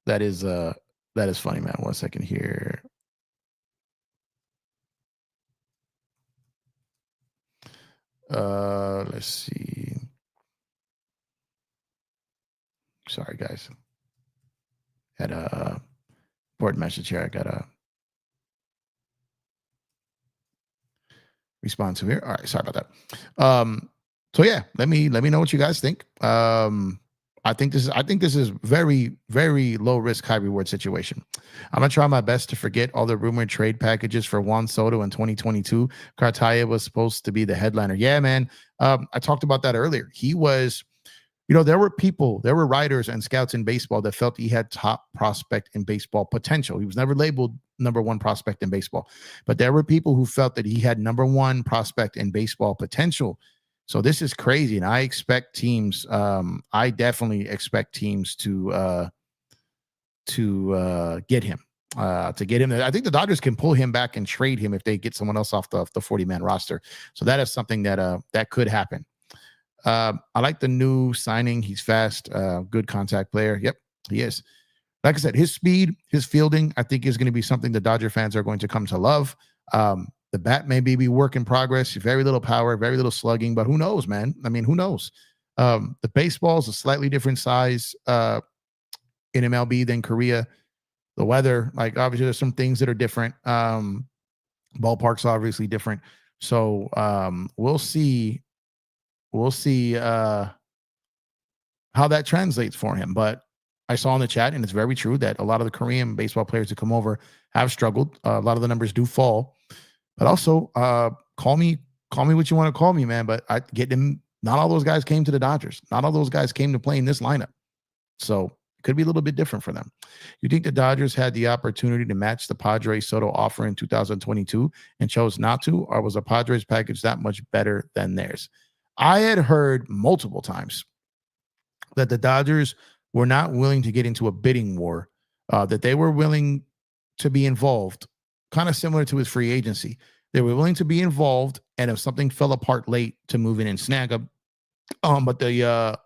That is funny, man. 1 second here. Let's see. Sorry, guys. Had a important message here. I gotta respond to here. All right, sorry about that. So yeah, let me know what you guys think. I think this is very, very low risk, high reward situation. I'm gonna try my best to forget all the rumored trade packages for Juan Soto in 2022. Cartaya was supposed to be the headliner. Yeah, man. I talked about that earlier. He was, there were writers and scouts in baseball that felt he had top prospect in baseball potential. He was never labeled number 1 prospect in baseball, but there were people who felt that he had number 1 prospect in baseball potential. So this is crazy. And I expect teams, I definitely expect teams to get him. I think the Dodgers can pull him back and trade him if they get someone else off the 40-man roster. So that is something that could happen. I like the new signing. He's fast, good contact player. Yep, he is. Like I said, his speed, his fielding, I think is going to be something the Dodger fans are going to come to love. The bat may be work in progress. Very little power, very little slugging, but who knows, man? I mean, who knows? The baseball is a slightly different size in MLB than Korea. The weather, like obviously there's some things that are different. Ballpark's obviously different. So we'll see. We'll see how that translates for him. But I saw in the chat, and it's very true, that a lot of the Korean baseball players that come over have struggled. A lot of the numbers do fall. But also, call me what you want to call me, man. But I get them. Not all those guys came to the Dodgers. Not all those guys came to play in this lineup. So it could be a little bit different for them. You think the Dodgers had the opportunity to match the Padres Soto offer in 2022 and chose not to, or was the Padres package that much better than theirs? I had heard multiple times that the Dodgers were not willing to get into a bidding war, that they were willing to be involved, kind of similar to his free agency. They were willing to be involved, and if something fell apart late, to move in and snag him. But the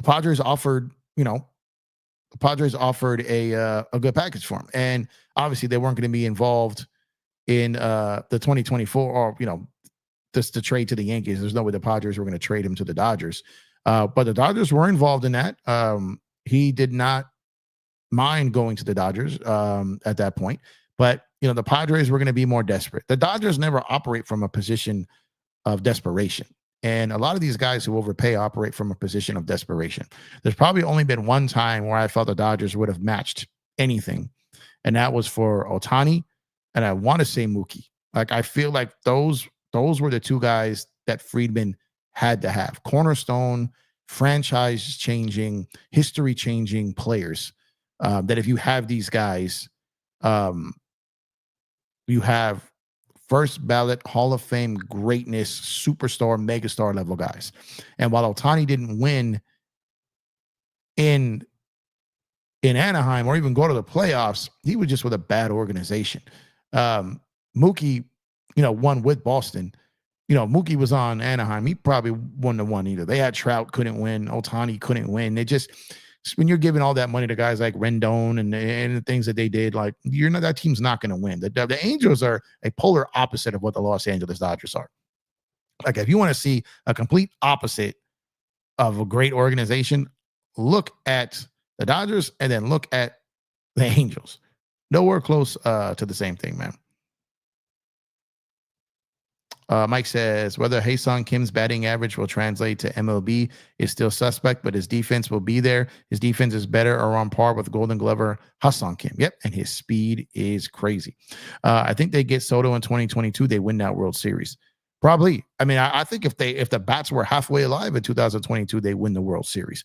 Padres offered, a good package for him, and obviously they weren't going to be involved in the 2024, or just the trade to the Yankees. There's no way the Padres were going to trade him to the Dodgers. But the Dodgers were involved in that. He did not mind going to the Dodgers at that point. But, the Padres were going to be more desperate. The Dodgers never operate from a position of desperation. And a lot of these guys who overpay operate from a position of desperation. There's probably only been one time where I felt the Dodgers would have matched anything, and that was for Ohtani, and I want to say Mookie. Like, I feel like those were the two guys that Friedman had to have. Cornerstone, franchise-changing, history-changing players, that if you have these guys, you have first ballot Hall of Fame greatness, superstar, megastar level guys. And while Ohtani didn't win in Anaheim or even go to the playoffs, he was just with a bad organization. Mookie, won with Boston. Mookie was on Anaheim. He probably wouldn't have won either. They had Trout, couldn't win. Ohtani couldn't win. They just, when you're giving all that money to guys like Rendon and the things that they did, like, that team's not going to win. The Angels are a polar opposite of what the Los Angeles Dodgers are. Like, if you want to see a complete opposite of a great organization, look at the Dodgers and then look at the Angels. Nowhere close to the same thing, man. Mike says, whether Hye-seong Kim's batting average will translate to MLB is still suspect, but his defense will be there. His defense is better or on par with Golden Glover Hye-seong Kim. Yep, and his speed is crazy. I think they get Soto in 2022. They win that World Series. Probably. I mean, I think if the bats were halfway alive in 2022, they win the World Series.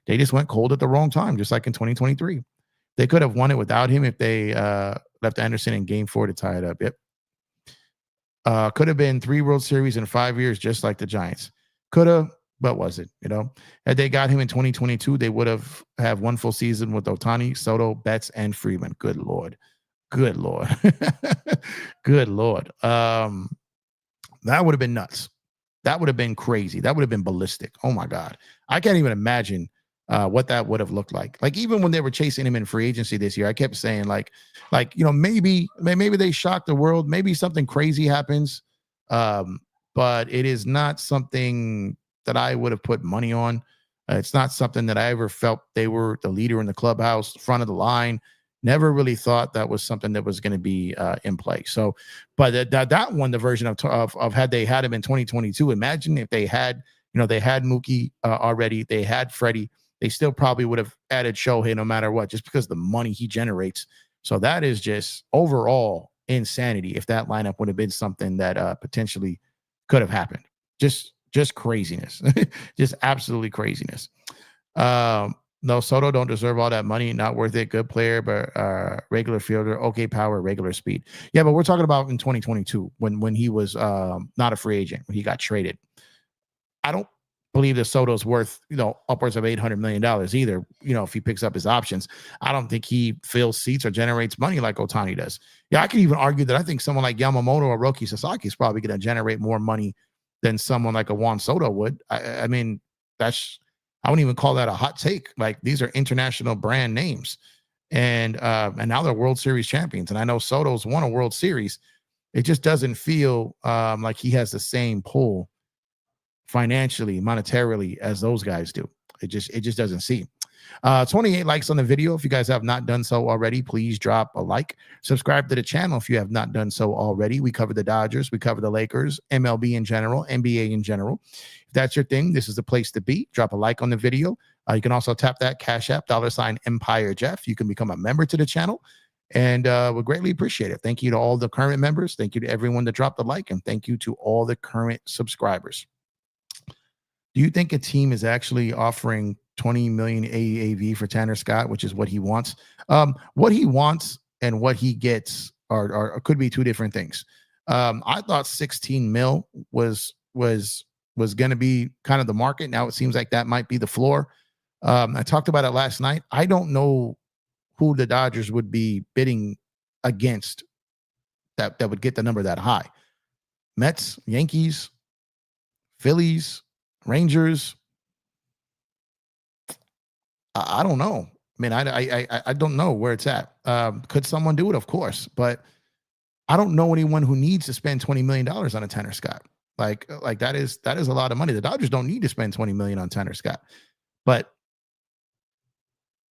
They just went cold at the wrong time, just like in 2023. They could have won it without him if they left Anderson in Game 4 to tie it up. Yep. Could have been 3 World Series in 5 years, just like the Giants. Could have, but was it? Had they got him in 2022, they would have one full season with Ohtani, Soto, Betts, and Freeman. Good Lord. Good Lord. Good Lord. That would have been nuts. That would have been crazy. That would have been ballistic. Oh my God. I can't even imagine what that would have looked like. Like, even when they were chasing him in free agency this year, I kept saying maybe they shock the world. Maybe something crazy happens. But it is not something that I would have put money on. It's not something that I ever felt they were the leader in the clubhouse, front of the line. Never really thought that was something that was going to be in play. So, but that one, the version of had they had him in 2022, imagine if they had, they had Mookie already, they had Freddie, they still probably would have added Shohei no matter what, just because of the money he generates. So that is just overall insanity. If that lineup would have been something that potentially could have happened, just craziness, just absolutely craziness. No, Soto don't deserve all that money. Not worth it. Good player, but regular fielder, okay power, regular speed. Yeah, but we're talking about in 2022 when he was not a free agent, when he got traded. I don't believe that Soto's worth, upwards of $800 million either. If he picks up his options, I don't think he fills seats or generates money like Ohtani does. Yeah, I can even argue that I think someone like Yamamoto or Roki Sasaki is probably going to generate more money than someone like a Juan Soto would. I mean, I wouldn't even call that a hot take. Like, these are international brand names, and now they're World Series champions. And I know Soto's won a World Series. It just doesn't feel like he has the same pull financially, monetarily as those guys do. It just doesn't seem. 28 likes on the video. If you guys have not done so already, please drop a like. Subscribe to the channel if you have not done so already. We cover the Dodgers, we cover the Lakers, MLB in general, NBA in general. If that's your thing, this is the place to be. Drop a like on the video. You can also tap that Cash App, $ Empire Jeff. You can become a member to the channel, and we'll greatly appreciate it. Thank you to all the current members. Thank you to everyone that dropped the like, and thank you to all the current subscribers. Do you think a team is actually offering 20 million AAV for Tanner Scott, which is what he wants? What he wants and what he gets are could be two different things. I thought 16 mil was going to be kind of the market. Now it seems like that might be the floor. I talked about it last night. I don't know who the Dodgers would be bidding against that would get the number that high. Mets, Yankees, Phillies, Rangers. I don't know. I mean, I don't know where it's at. Could someone do it? Of course, but I don't know anyone who needs to spend $20 million on a Tanner Scott. Like that is a lot of money. The Dodgers don't need to spend $20 million on Tanner Scott, but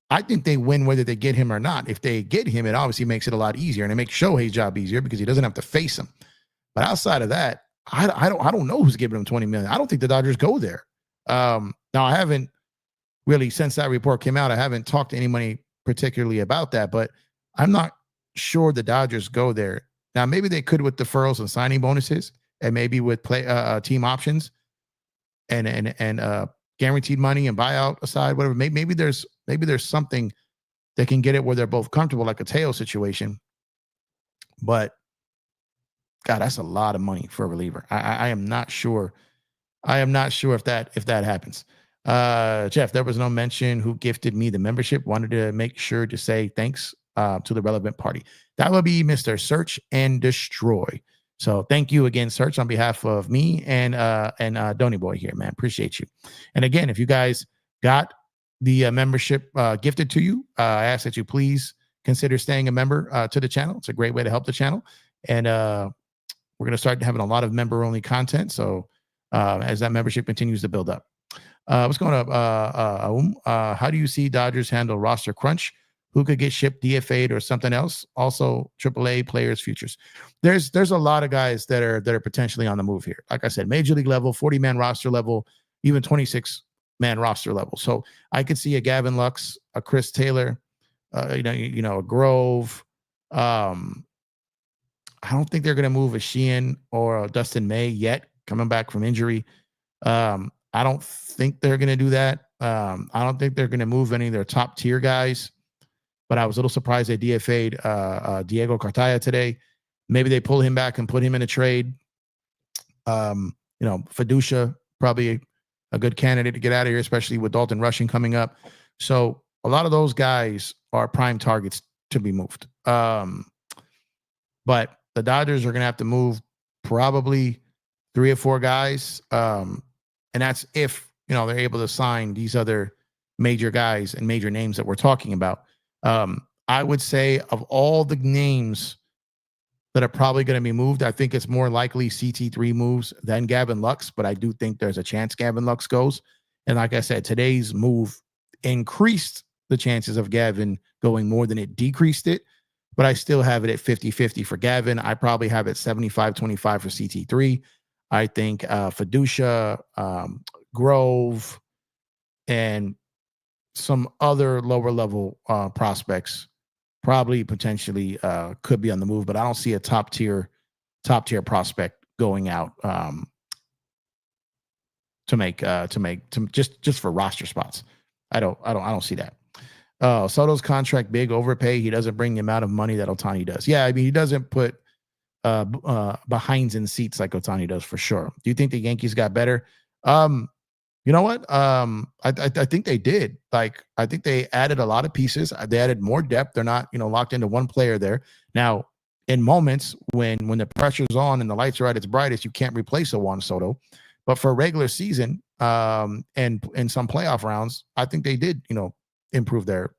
I think they win whether they get him or not. If they get him, it obviously makes it a lot easier, and it makes Shohei's job easier because he doesn't have to face him. But outside of that, I don't know who's giving him $20 million. I don't think the Dodgers go there. Now I haven't really, since that report came out, I haven't talked to anybody particularly about that, but I'm not sure the Dodgers go there. Now maybe they could with deferrals and signing bonuses, and maybe with team options and guaranteed money and buyout aside, whatever. Maybe there's something that can get it where they're both comfortable, like a Teo situation. But God, that's a lot of money for a reliever. I am not sure. I am not sure if that happens. Jeff, there was no mention who gifted me the membership. Wanted to make sure to say thanks to the relevant party. That would be Mr. Search and Destroy. So thank you again, Search, on behalf of me and Donny Boy here, man. Appreciate you. And again, if you guys got the membership gifted to you, I ask that you please consider staying a member to the channel. It's a great way to help the channel. And we're going to start having a lot of member-only content. So as that membership continues to build up. What's going on? How do you see Dodgers handle roster crunch? Who could get shipped, DFA'd, or something else? Also, AAA players' futures. There's a lot of guys that are potentially on the move here. Like I said, major league level, 40-man roster level, even 26-man roster level. So I could see a Gavin Lux, a Chris Taylor, a Grove. I don't think they're going to move a Sheehan or a Dustin May yet, coming back from injury. I don't think they're going to do that. I don't think they're going to move any of their top tier guys. But I was a little surprised they DFA'd Diego Cartaya today. Maybe they pull him back and put him in a trade. Fiducia, probably a good candidate to get out of here, especially with Dalton Rushing coming up. So a lot of those guys are prime targets to be moved. But the Dodgers are going to have to move probably 3 or 4 guys. And that's if, they're able to sign these other major guys and major names that we're talking about. I would say of all the names that are probably going to be moved, I think it's more likely CT3 moves than Gavin Lux, but I do think there's a chance Gavin Lux goes. And like I said, today's move increased the chances of Gavin going more than it decreased it, but I still have it at 50-50 for Gavin. I probably have it 75-25 for CT3. I think Fiducia, Grove, and some other lower level prospects probably potentially could be on the move, but I don't see a top tier prospect going out just for roster spots. I don't see that. Soto's contract big overpay. He doesn't bring the amount of money that Ohtani does. Yeah, I mean, he doesn't put behinds in seats like Ohtani does for sure. Do you think the Yankees got better? You know what? I think they did. Like, I think they added a lot of pieces. They added more depth. They're not, locked into one player there. Now, in moments when the pressure's on and the lights are at its brightest, you can't replace a Juan Soto. But for a regular season, and in some playoff rounds, I think they did, improve their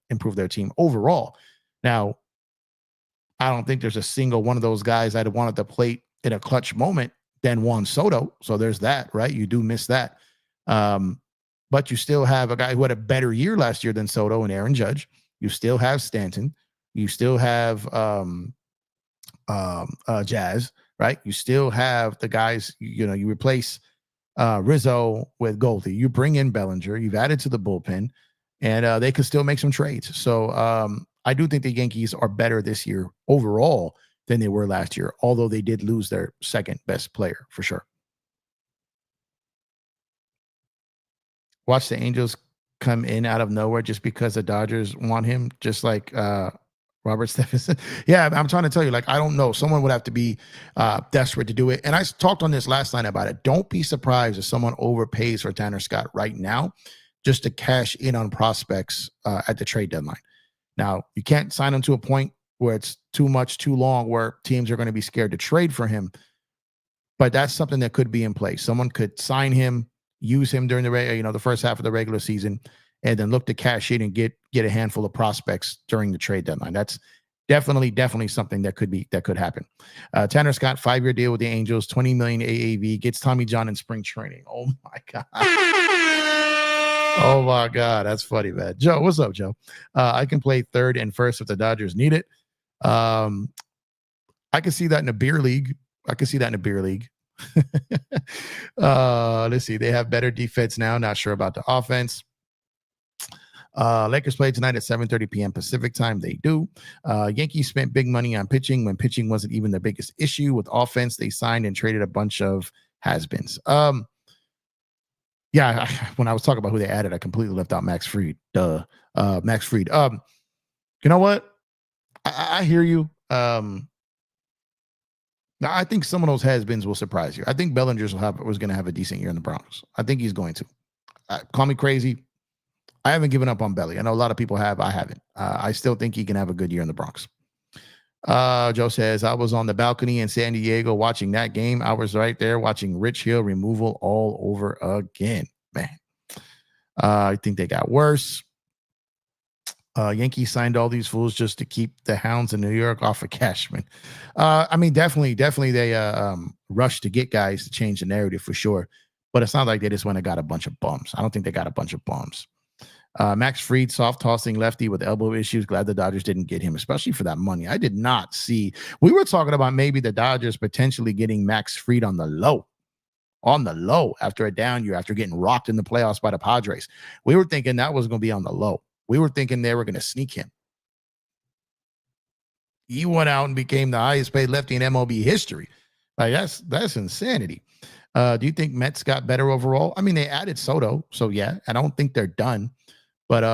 team overall. Now, I don't think there's a single one of those guys I'd want at the plate in a clutch moment than Juan Soto. So there's that, right? You do miss that. but you still have a guy who had a better year last year than Soto and Aaron Judge. You still have Stanton. You still have Jazz, right? You still have the guys, you replace Rizzo with Goldie. You bring in Bellinger. You've added to the bullpen, and they could still make some trades. So I do think the Yankees are better this year overall than they were last year, although they did lose their second best player for sure. Watch the Angels come in out of nowhere just because the Dodgers want him, just like Robert Stephenson. Yeah, I'm trying to tell you, like, I don't know. Someone would have to be desperate to do it. And I talked on this last night about it. Don't be surprised if someone overpays for Tanner Scott right now just to cash in on prospects at the trade deadline. Now, you can't sign him to a point where it's too much, too long, where teams are going to be scared to trade for him. But that's something that could be in place. Someone could sign him, use him during the first half of the regular season, and then look to cash in and get a handful of prospects during the trade deadline. That's definitely something that could happen. Tanner Scott, 5-year deal with the Angels, $20 million AAV, gets Tommy John in spring training. Oh my God. Oh my God, that's funny, man. Joe, what's up, Joe? I can play third and first if the Dodgers need it. I can see that in a beer league. Let's see. They have better defense now. Not sure about the offense. Lakers play tonight at 7:30 p.m. Pacific time. They do. Yankees spent big money on pitching when pitching wasn't even their biggest issue. With offense, they signed and traded a bunch of has-beens. Yeah, when I was talking about who they added, I completely left out Max Fried. Max Fried. You know what? I hear you. Now, I think some of those has-beens will surprise you. I think Bellinger's was going to have a decent year in the Bronx. I think he's going to. Call me crazy. I haven't given up on Belly. I know a lot of people have. I haven't. I still think he can have a good year in the Bronx. Joe says, I was on the balcony in San Diego watching that game. I was right there watching Rich Hill removal all over again. Man, I think they got worse. Yankees signed all these fools just to keep the Hounds in New York off of Cashman. I mean, definitely they rushed to get guys to change the narrative for sure. But it's not like they just went and got a bunch of bums. I don't think they got a bunch of bums. Max Fried, soft tossing lefty with elbow issues. Glad the Dodgers didn't get him, especially for that money. I did not see. We were talking about maybe the Dodgers potentially getting Max Fried on the low after a down year, after getting rocked in the playoffs by the Padres. We were thinking that was going to be on the low. We were thinking they were going to sneak him. He went out and became the highest paid lefty in MLB history. Like that's insanity. Do you think Mets got better overall? I mean, they added Soto, so yeah, I don't think they're done. But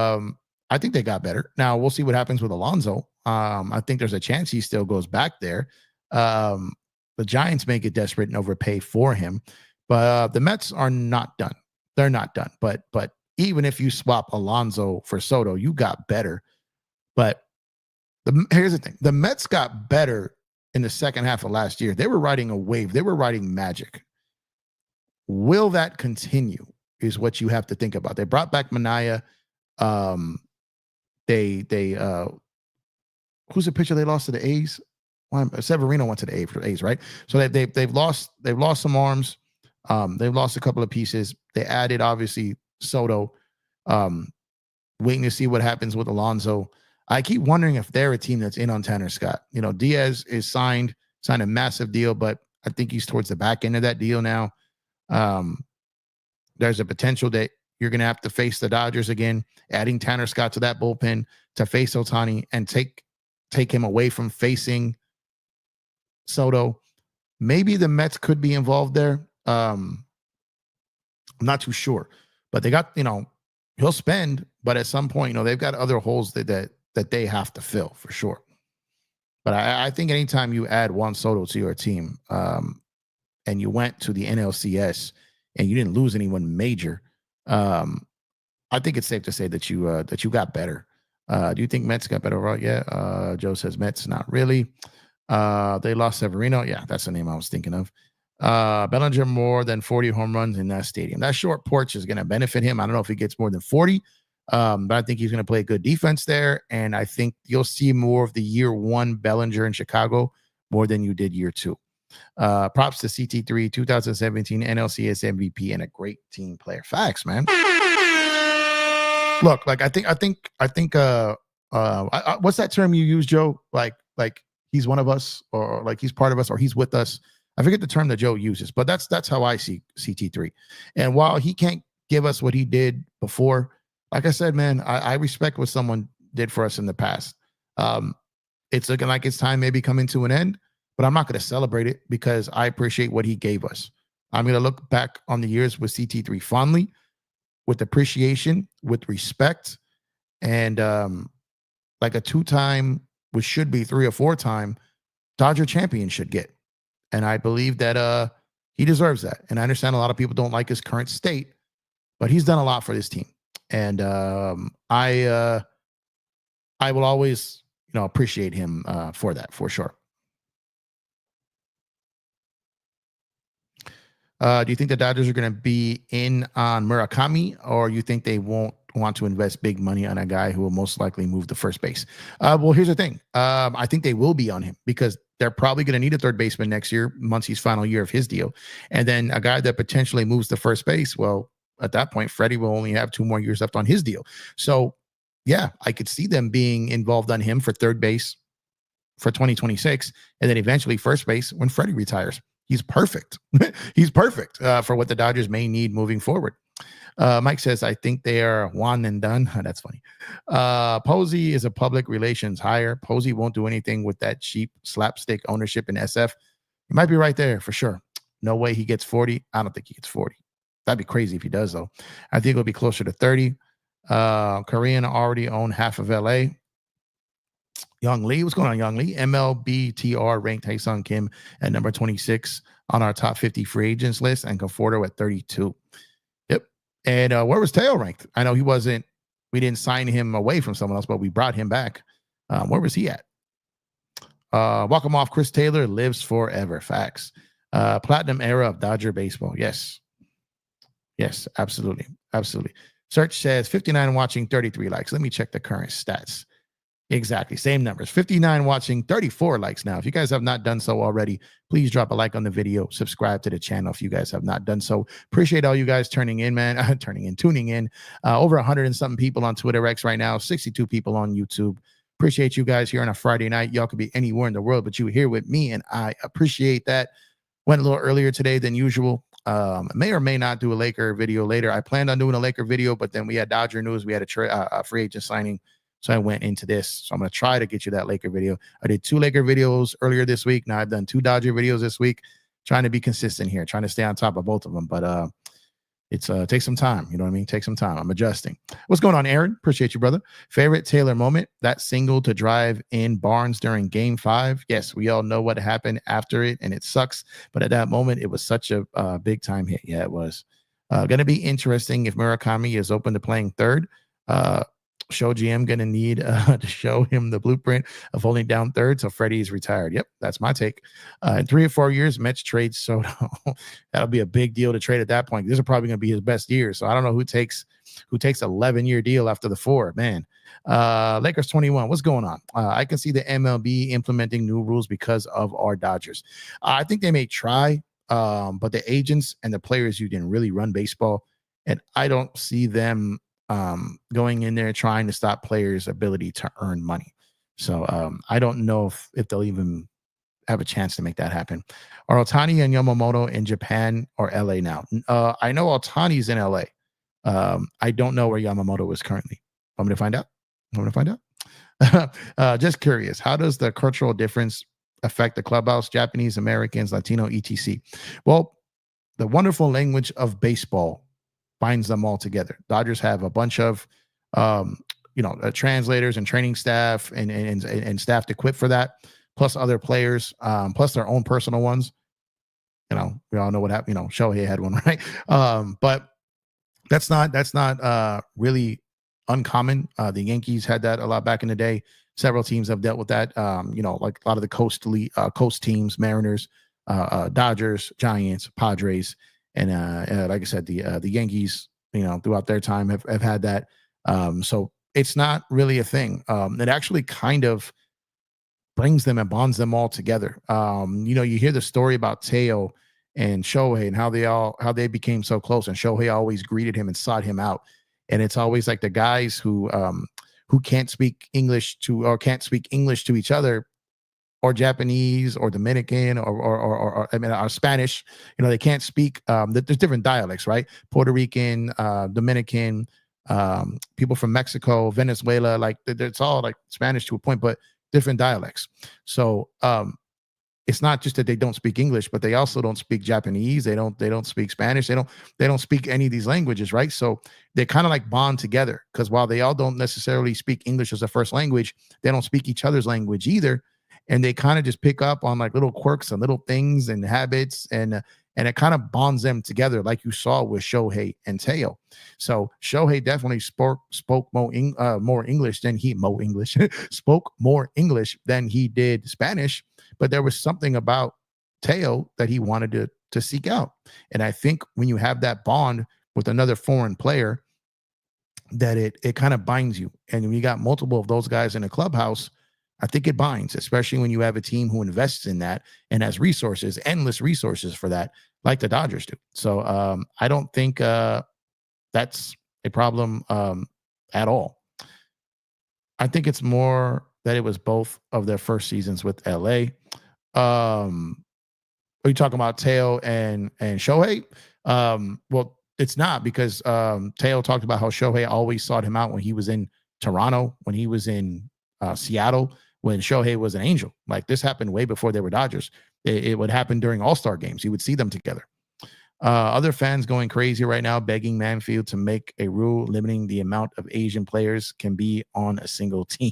I think they got better. Now, we'll see what happens with Alonso. I think there's a chance he still goes back there. The Giants may get desperate and overpay for him. But the Mets are not done. They're not done. But even if you swap Alonso for Soto, you got better. But here's the thing. The Mets got better in the second half of last year. They were riding a wave. They were riding magic. Will that continue is what you have to think about. They brought back Manaea. Who's the pitcher they lost to the A's? Severino went to the A's, right? So they've lost some arms. They've lost a couple of pieces. They added obviously Soto. Waiting to see what happens with Alonso. I keep wondering if they're a team that's in on Tanner Scott. Diaz is signed a massive deal, but I think he's towards the back end of that deal now. There's a potential that you're going to have to face the Dodgers again, adding Tanner Scott to that bullpen to face Ohtani and take him away from facing Soto. Maybe the Mets could be involved there. I'm not too sure, but they got, he'll spend, but at some point, they've got other holes that they have to fill for sure. But I think anytime you add Juan Soto to your team, and you went to the NLCS and you didn't lose anyone major, I think it's safe to say that you got better. Do you think Mets got better overall? Yeah. Joe says Mets, not really. They lost Severino. Yeah, that's the name I was thinking of. Bellinger more than 40 home runs in that stadium. That short porch is going to benefit him. I don't know if he gets more than 40, but I think he's going to play good defense there. And I think you'll see more of the year one Bellinger in Chicago more than you did year two. Props to CT3, 2017 NLCS MVP, and a great team player. Facts, man. Look, like I think what's that term you use, Joe? Like he's one of us, or like he's part of us, or he's with us. I forget the term that Joe uses, but that's how I see CT3. And while he can't give us what he did before, like I said, man, I respect what someone did for us in the past. It's looking like it's time maybe coming to an end, but I'm not going to celebrate it because I appreciate what he gave us. I'm going to look back on the years with CT3 fondly, with appreciation, with respect, and like a two-time, which should be 3 or 4-time Dodger champion should get. And I believe that he deserves that. And I understand a lot of people don't like his current state, but he's done a lot for this team. And I will always, appreciate him for that, for sure. Do you think the Dodgers are going to be in on Murakami, or you think they won't want to invest big money on a guy who will most likely move to first base? Well, here's the thing. I think they will be on him because they're probably going to need a third baseman next year, Muncy's final year of his deal. And then a guy that potentially moves to first base, well, at that point, Freddie will only have 2 more years left on his deal. So, yeah, I could see them being involved on him for third base for 2026, and then eventually first base when Freddie retires. He's perfect. He's perfect for what the Dodgers may need moving forward. Mike says, I think they are one and done. That's funny. Posey is a public relations hire. Posey won't do anything with that cheap slapstick ownership in SF. You might be right there for sure. No way he gets 40. I don't think he gets 40. That'd be crazy if he does, though. I think it'll be closer to 30. Korean already own half of LA. Young Lee, what's going on, Young Lee? MLBTR ranked Hyeseong Kim at number 26 on our top 50 free agents list, and Conforto at 32. Yep. And where was Teo ranked? I know we didn't sign him away from someone else, but we brought him back. Where was he at? Welcome off. Chris Taylor lives forever. Facts. Platinum era of Dodger baseball. Yes. Yes, absolutely. Absolutely. Search says 59 watching, 33 likes. Let me check the current stats. Exactly. Same numbers. 59 watching, 34 likes now. If you guys have not done so already, please drop a like on the video. Subscribe to the channel if you guys have not done so. Appreciate all you guys tuning in, man. Tuning in. Over 100 and something people on Twitter X right now. 62 people on YouTube. Appreciate you guys here on a Friday night. Y'all could be anywhere in the world, but you here with me, and I appreciate that. Went a little earlier today than usual. May or may not do a Laker video later. I planned on doing a Laker video, but then we had Dodger news. We had a free agent signing. So I went into this. So I'm going to try to get you that Laker video. I did 2 Laker videos earlier this week. Now I've done 2 Dodger videos this week. Trying to be consistent here. Trying to stay on top of both of them. But it's takes some time. You know what I mean? Take some time. I'm adjusting. What's going on, Aaron? Appreciate you, brother. Favorite Taylor moment? That single to drive in Barnes during Game 5. Yes, we all know what happened after it, and it sucks. But at that moment, it was such a big time hit. Yeah, it was. Going to be interesting if Murakami is open to playing third. Show GM going to need to show him the blueprint of holding down third so Freddie is retired. Yep, that's my take. In 3 or 4 years, Mets trade Soto. That'll be a big deal to trade at that point. This is probably going to be his best year. So I don't know who takes 11-year deal after the 4, man. Lakers 21. What's going on? I can see the MLB implementing new rules because of our Dodgers. I think they may try, but the agents and the players, you didn't really run baseball, and I don't see them going in there trying to stop players' ability to earn money. So I don't know if they'll even have a chance to make that happen. Are Ohtani and Yamamoto in Japan or LA now? I know Ohtani's in LA. I don't know where Yamamoto is currently. I'm going to find out. Just curious, how does the cultural difference affect the clubhouse, Japanese, Americans, Latino, etc.? Well, the wonderful language of baseball binds them all together. Dodgers have a bunch of, translators and training staff and staff equipped for that, plus other players, plus their own personal ones. We all know what happened. Shohei had one, right? But that's not really uncommon. The Yankees had that a lot back in the day. Several teams have dealt with that. Like a lot of the coast teams, Mariners, Dodgers, Giants, Padres. And like I said, the Yankees, throughout their time have had that. So it's not really a thing. It actually kind of brings them and bonds them all together. You hear the story about Teo and Shohei and how they became so close. And Shohei always greeted him and sought him out. and it's always like the guys who can't speak English to each other, or Japanese or Dominican or I mean, or Spanish. They can't speak. There's different dialects, right? Puerto Rican, Dominican, people from Mexico, Venezuela. Like it's all like Spanish to a point, but different dialects. So it's not just that they don't speak English, but they also don't speak Japanese. They don't speak Spanish. They don't speak any of these languages, right? So they kind of like bond together, because while they all don't necessarily speak English as a first language, they don't speak each other's language either. And they kind of just pick up on like little quirks and little things and habits, and it kind of bonds them together, like you saw with Shohei and Teo. So Shohei definitely spoke more English than he spoke more English than he did Spanish, but there was something about Teo that he wanted to seek out. And I think when you have that bond with another foreign player, that it kind of binds you. And when you got multiple of those guys in a clubhouse, I think it binds, especially when you have a team who invests in that and has resources, endless resources for that, like the Dodgers do. So I don't think that's a problem at all. I think it's more that it was both of their first seasons with LA. Are you talking about Teo and Shohei? Well, it's not, because Teo talked about how Shohei always sought him out when he was in Toronto, when he was in Seattle, when Shohei was an Angel. Like, this happened way before they were Dodgers. It would happen during All-Star games. You would see them together. Other fans going crazy right now, begging Manfield to make a rule limiting the amount of Asian players can be on a single team.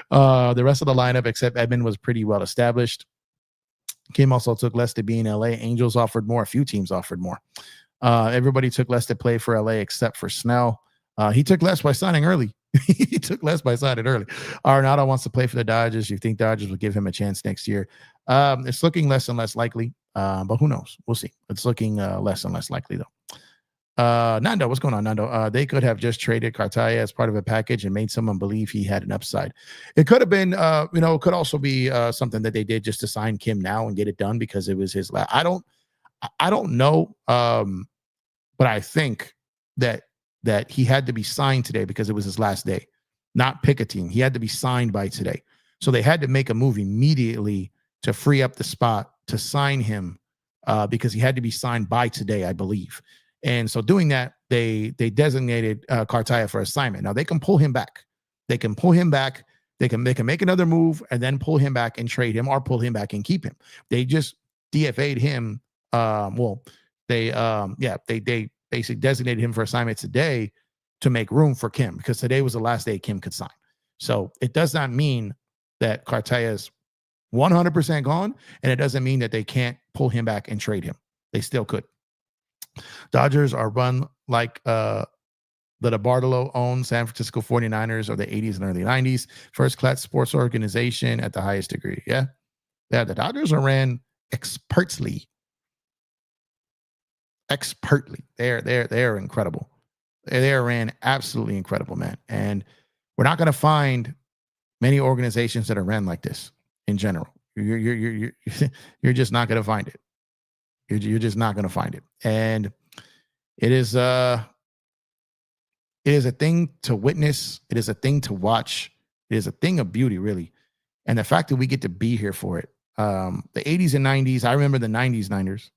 The rest of the lineup, except Edman, was pretty well established. Kim also took less to be in LA. Angels offered more. A few teams offered more. Everybody took less to play for LA except for Snell. He took less by signing early. He took less by signing early. Arenado wants to play for the Dodgers. You think Dodgers will give him a chance next year? It's looking less and less likely, but who knows? We'll see. It's looking less and less likely, though. Nando, what's going on, Nando? They could have just traded Cartaya as part of a package and made someone believe he had an upside. It could have been, it could also be something that they did just to sign Kim now and get it done because it was his last. I don't know, but I think that he had to be signed today because it was his last day, not pick a team. He had to be signed by today. So they had to make a move immediately to free up the spot to sign him because he had to be signed by today, I believe. And so doing that, they designated Cartaya for assignment. Now they can pull him back. They can make another move and then pull him back and trade him, or pull him back and keep him. They just DFA'd him. They basically designated him for assignment today to make room for Kim, because today was the last day Kim could sign. So it does not mean that Cartaya is 100% gone, and it doesn't mean that they can't pull him back and trade him. They still could. Dodgers are run like the DeBartolo-owned San Francisco 49ers of the 80s and early 90s. First-class sports organization at the highest degree. Yeah, the Dodgers are ran expertly. They're incredible. They ran absolutely incredible, man. And we're not going to find many organizations that are ran like this in general. You're just not going to find it. You're just not going to find it. And it is a thing to witness. It is a thing to watch. It is a thing of beauty, really. And the fact that we get to be here for it. The 80s and 90s, I remember the 90s Niners.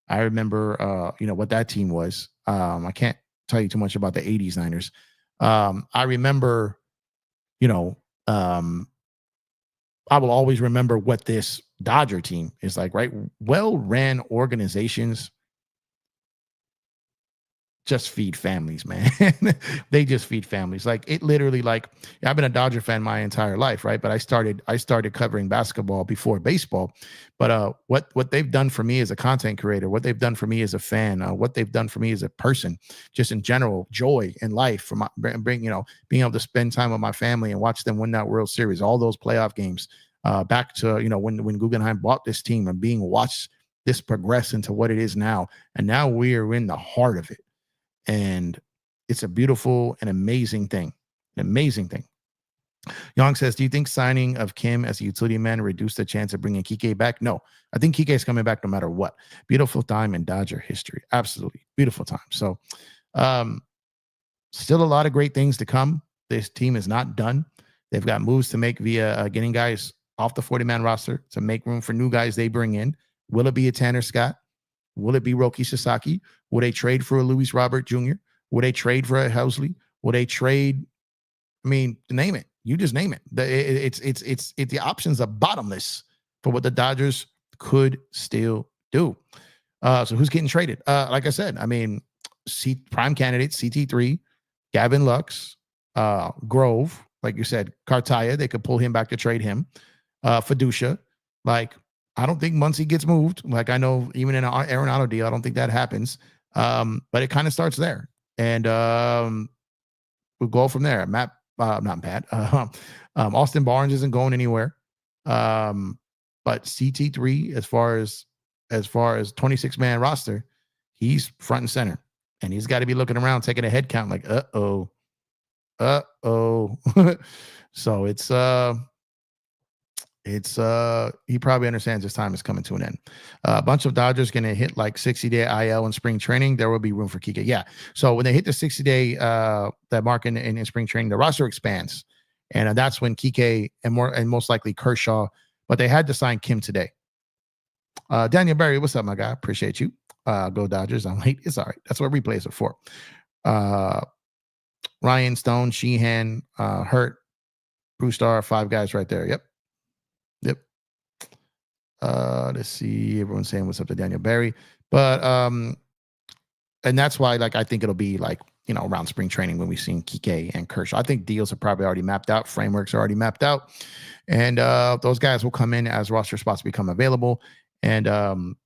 I remember, what that team was. I can't tell you too much about the 80s Niners. I remember, I will always remember what this Dodger team is like, right? Well-ran organizations just feed families, man. They just feed families. Like, it literally, like, I've been a Dodger fan my entire life, right? But I started covering basketball before baseball. But what they've done for me as a content creator, what they've done for me as a fan, what they've done for me as a person, just in general, joy in life, for my being able to spend time with my family and watch them win that World Series, all those playoff games, back to when Guggenheim bought this team and being watched this progress into what it is now, and now we are in the heart of it. And it's a beautiful and amazing thing. An amazing thing. Young says, do you think signing of Kim as a utility man reduced the chance of bringing Kike back? No. I think Kike is coming back no matter what. Beautiful time in Dodger history. Absolutely. Beautiful time. So Still a lot of great things to come. This team is not done. They've got moves to make via getting guys off the 40-man roster to make room for new guys they bring in. Will it be a Tanner Scott? Will it be Roki Sasaki? Will they trade for a Luis Robert Jr.? Will they trade for a Helsley? Will they trade? I mean, name it. You just name it. The options are bottomless for what the Dodgers could still do. So who's getting traded? Like I said, I mean, prime candidates, CT3, Gavin Lux, Grove, like you said, Cartaya, they could pull him back to trade him. Fiducia, like, I don't think Muncy gets moved. Like, I know even in an Arenado deal, I don't think that happens. But it kind of starts there. And we'll go from there. Not Matt. Austin Barnes isn't going anywhere. But CT3, as far as 26-man roster, he's front and center. And he's got to be looking around, taking a head count like, uh-oh. So he probably understands his time is coming to an end. A bunch of Dodgers going to hit like 60-day IL in spring training. There will be room for Kike. Yeah. So when they hit the 60-day that mark in spring training, the roster expands, and that's when Kike and most likely Kershaw. But they had to sign Kim today. Daniel Berry, what's up, my guy? Appreciate you. Go Dodgers. I'm late. It's all right. That's what replays are for. Ryan, Stone, Sheehan, Hurt, Brewstar, 5 guys right there. Yep. Let's see. Everyone's saying what's up to Daniel Berry. But and that's why, like, I think it'll be like, around spring training when we've seen Kike and Kershaw. I think deals are probably already mapped out. Frameworks are already mapped out. And those guys will come in as roster spots become available. And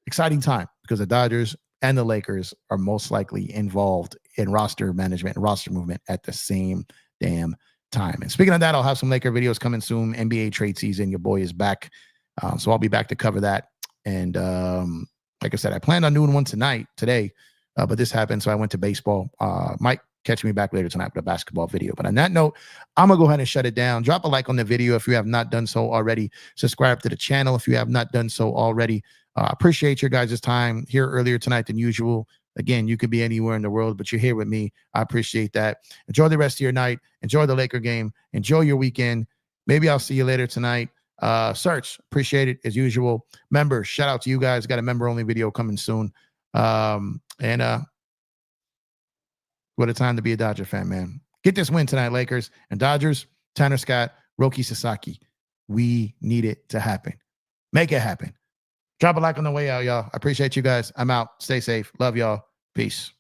exciting time, because the Dodgers and the Lakers are most likely involved in roster management and roster movement at the same damn time. And speaking of that, I'll have some Laker videos coming soon. NBA trade season, your boy is back. So I'll be back to cover that. And like I said, I planned on doing one today, but this happened, so I went to baseball. Might catch me back later tonight with a basketball video. But on that note, I'm going to go ahead and shut it down. Drop a like on the video if you have not done so already. Subscribe to the channel if you have not done so already. Appreciate your guys' time here earlier tonight than usual. Again, you could be anywhere in the world, but you're here with me. I appreciate that. Enjoy the rest of your night. Enjoy the Laker game. Enjoy your weekend. Maybe I'll see you later tonight. Search, appreciate it as usual. Members, shout out to you guys. Got a member-only video coming soon. What a time to be a Dodger fan, man. Get this win tonight, Lakers and Dodgers. Tanner Scott, Roki Sasaki. We need it to happen. Make it happen. Drop a like on the way out, y'all. I appreciate you guys. I'm out. Stay safe. Love y'all. Peace.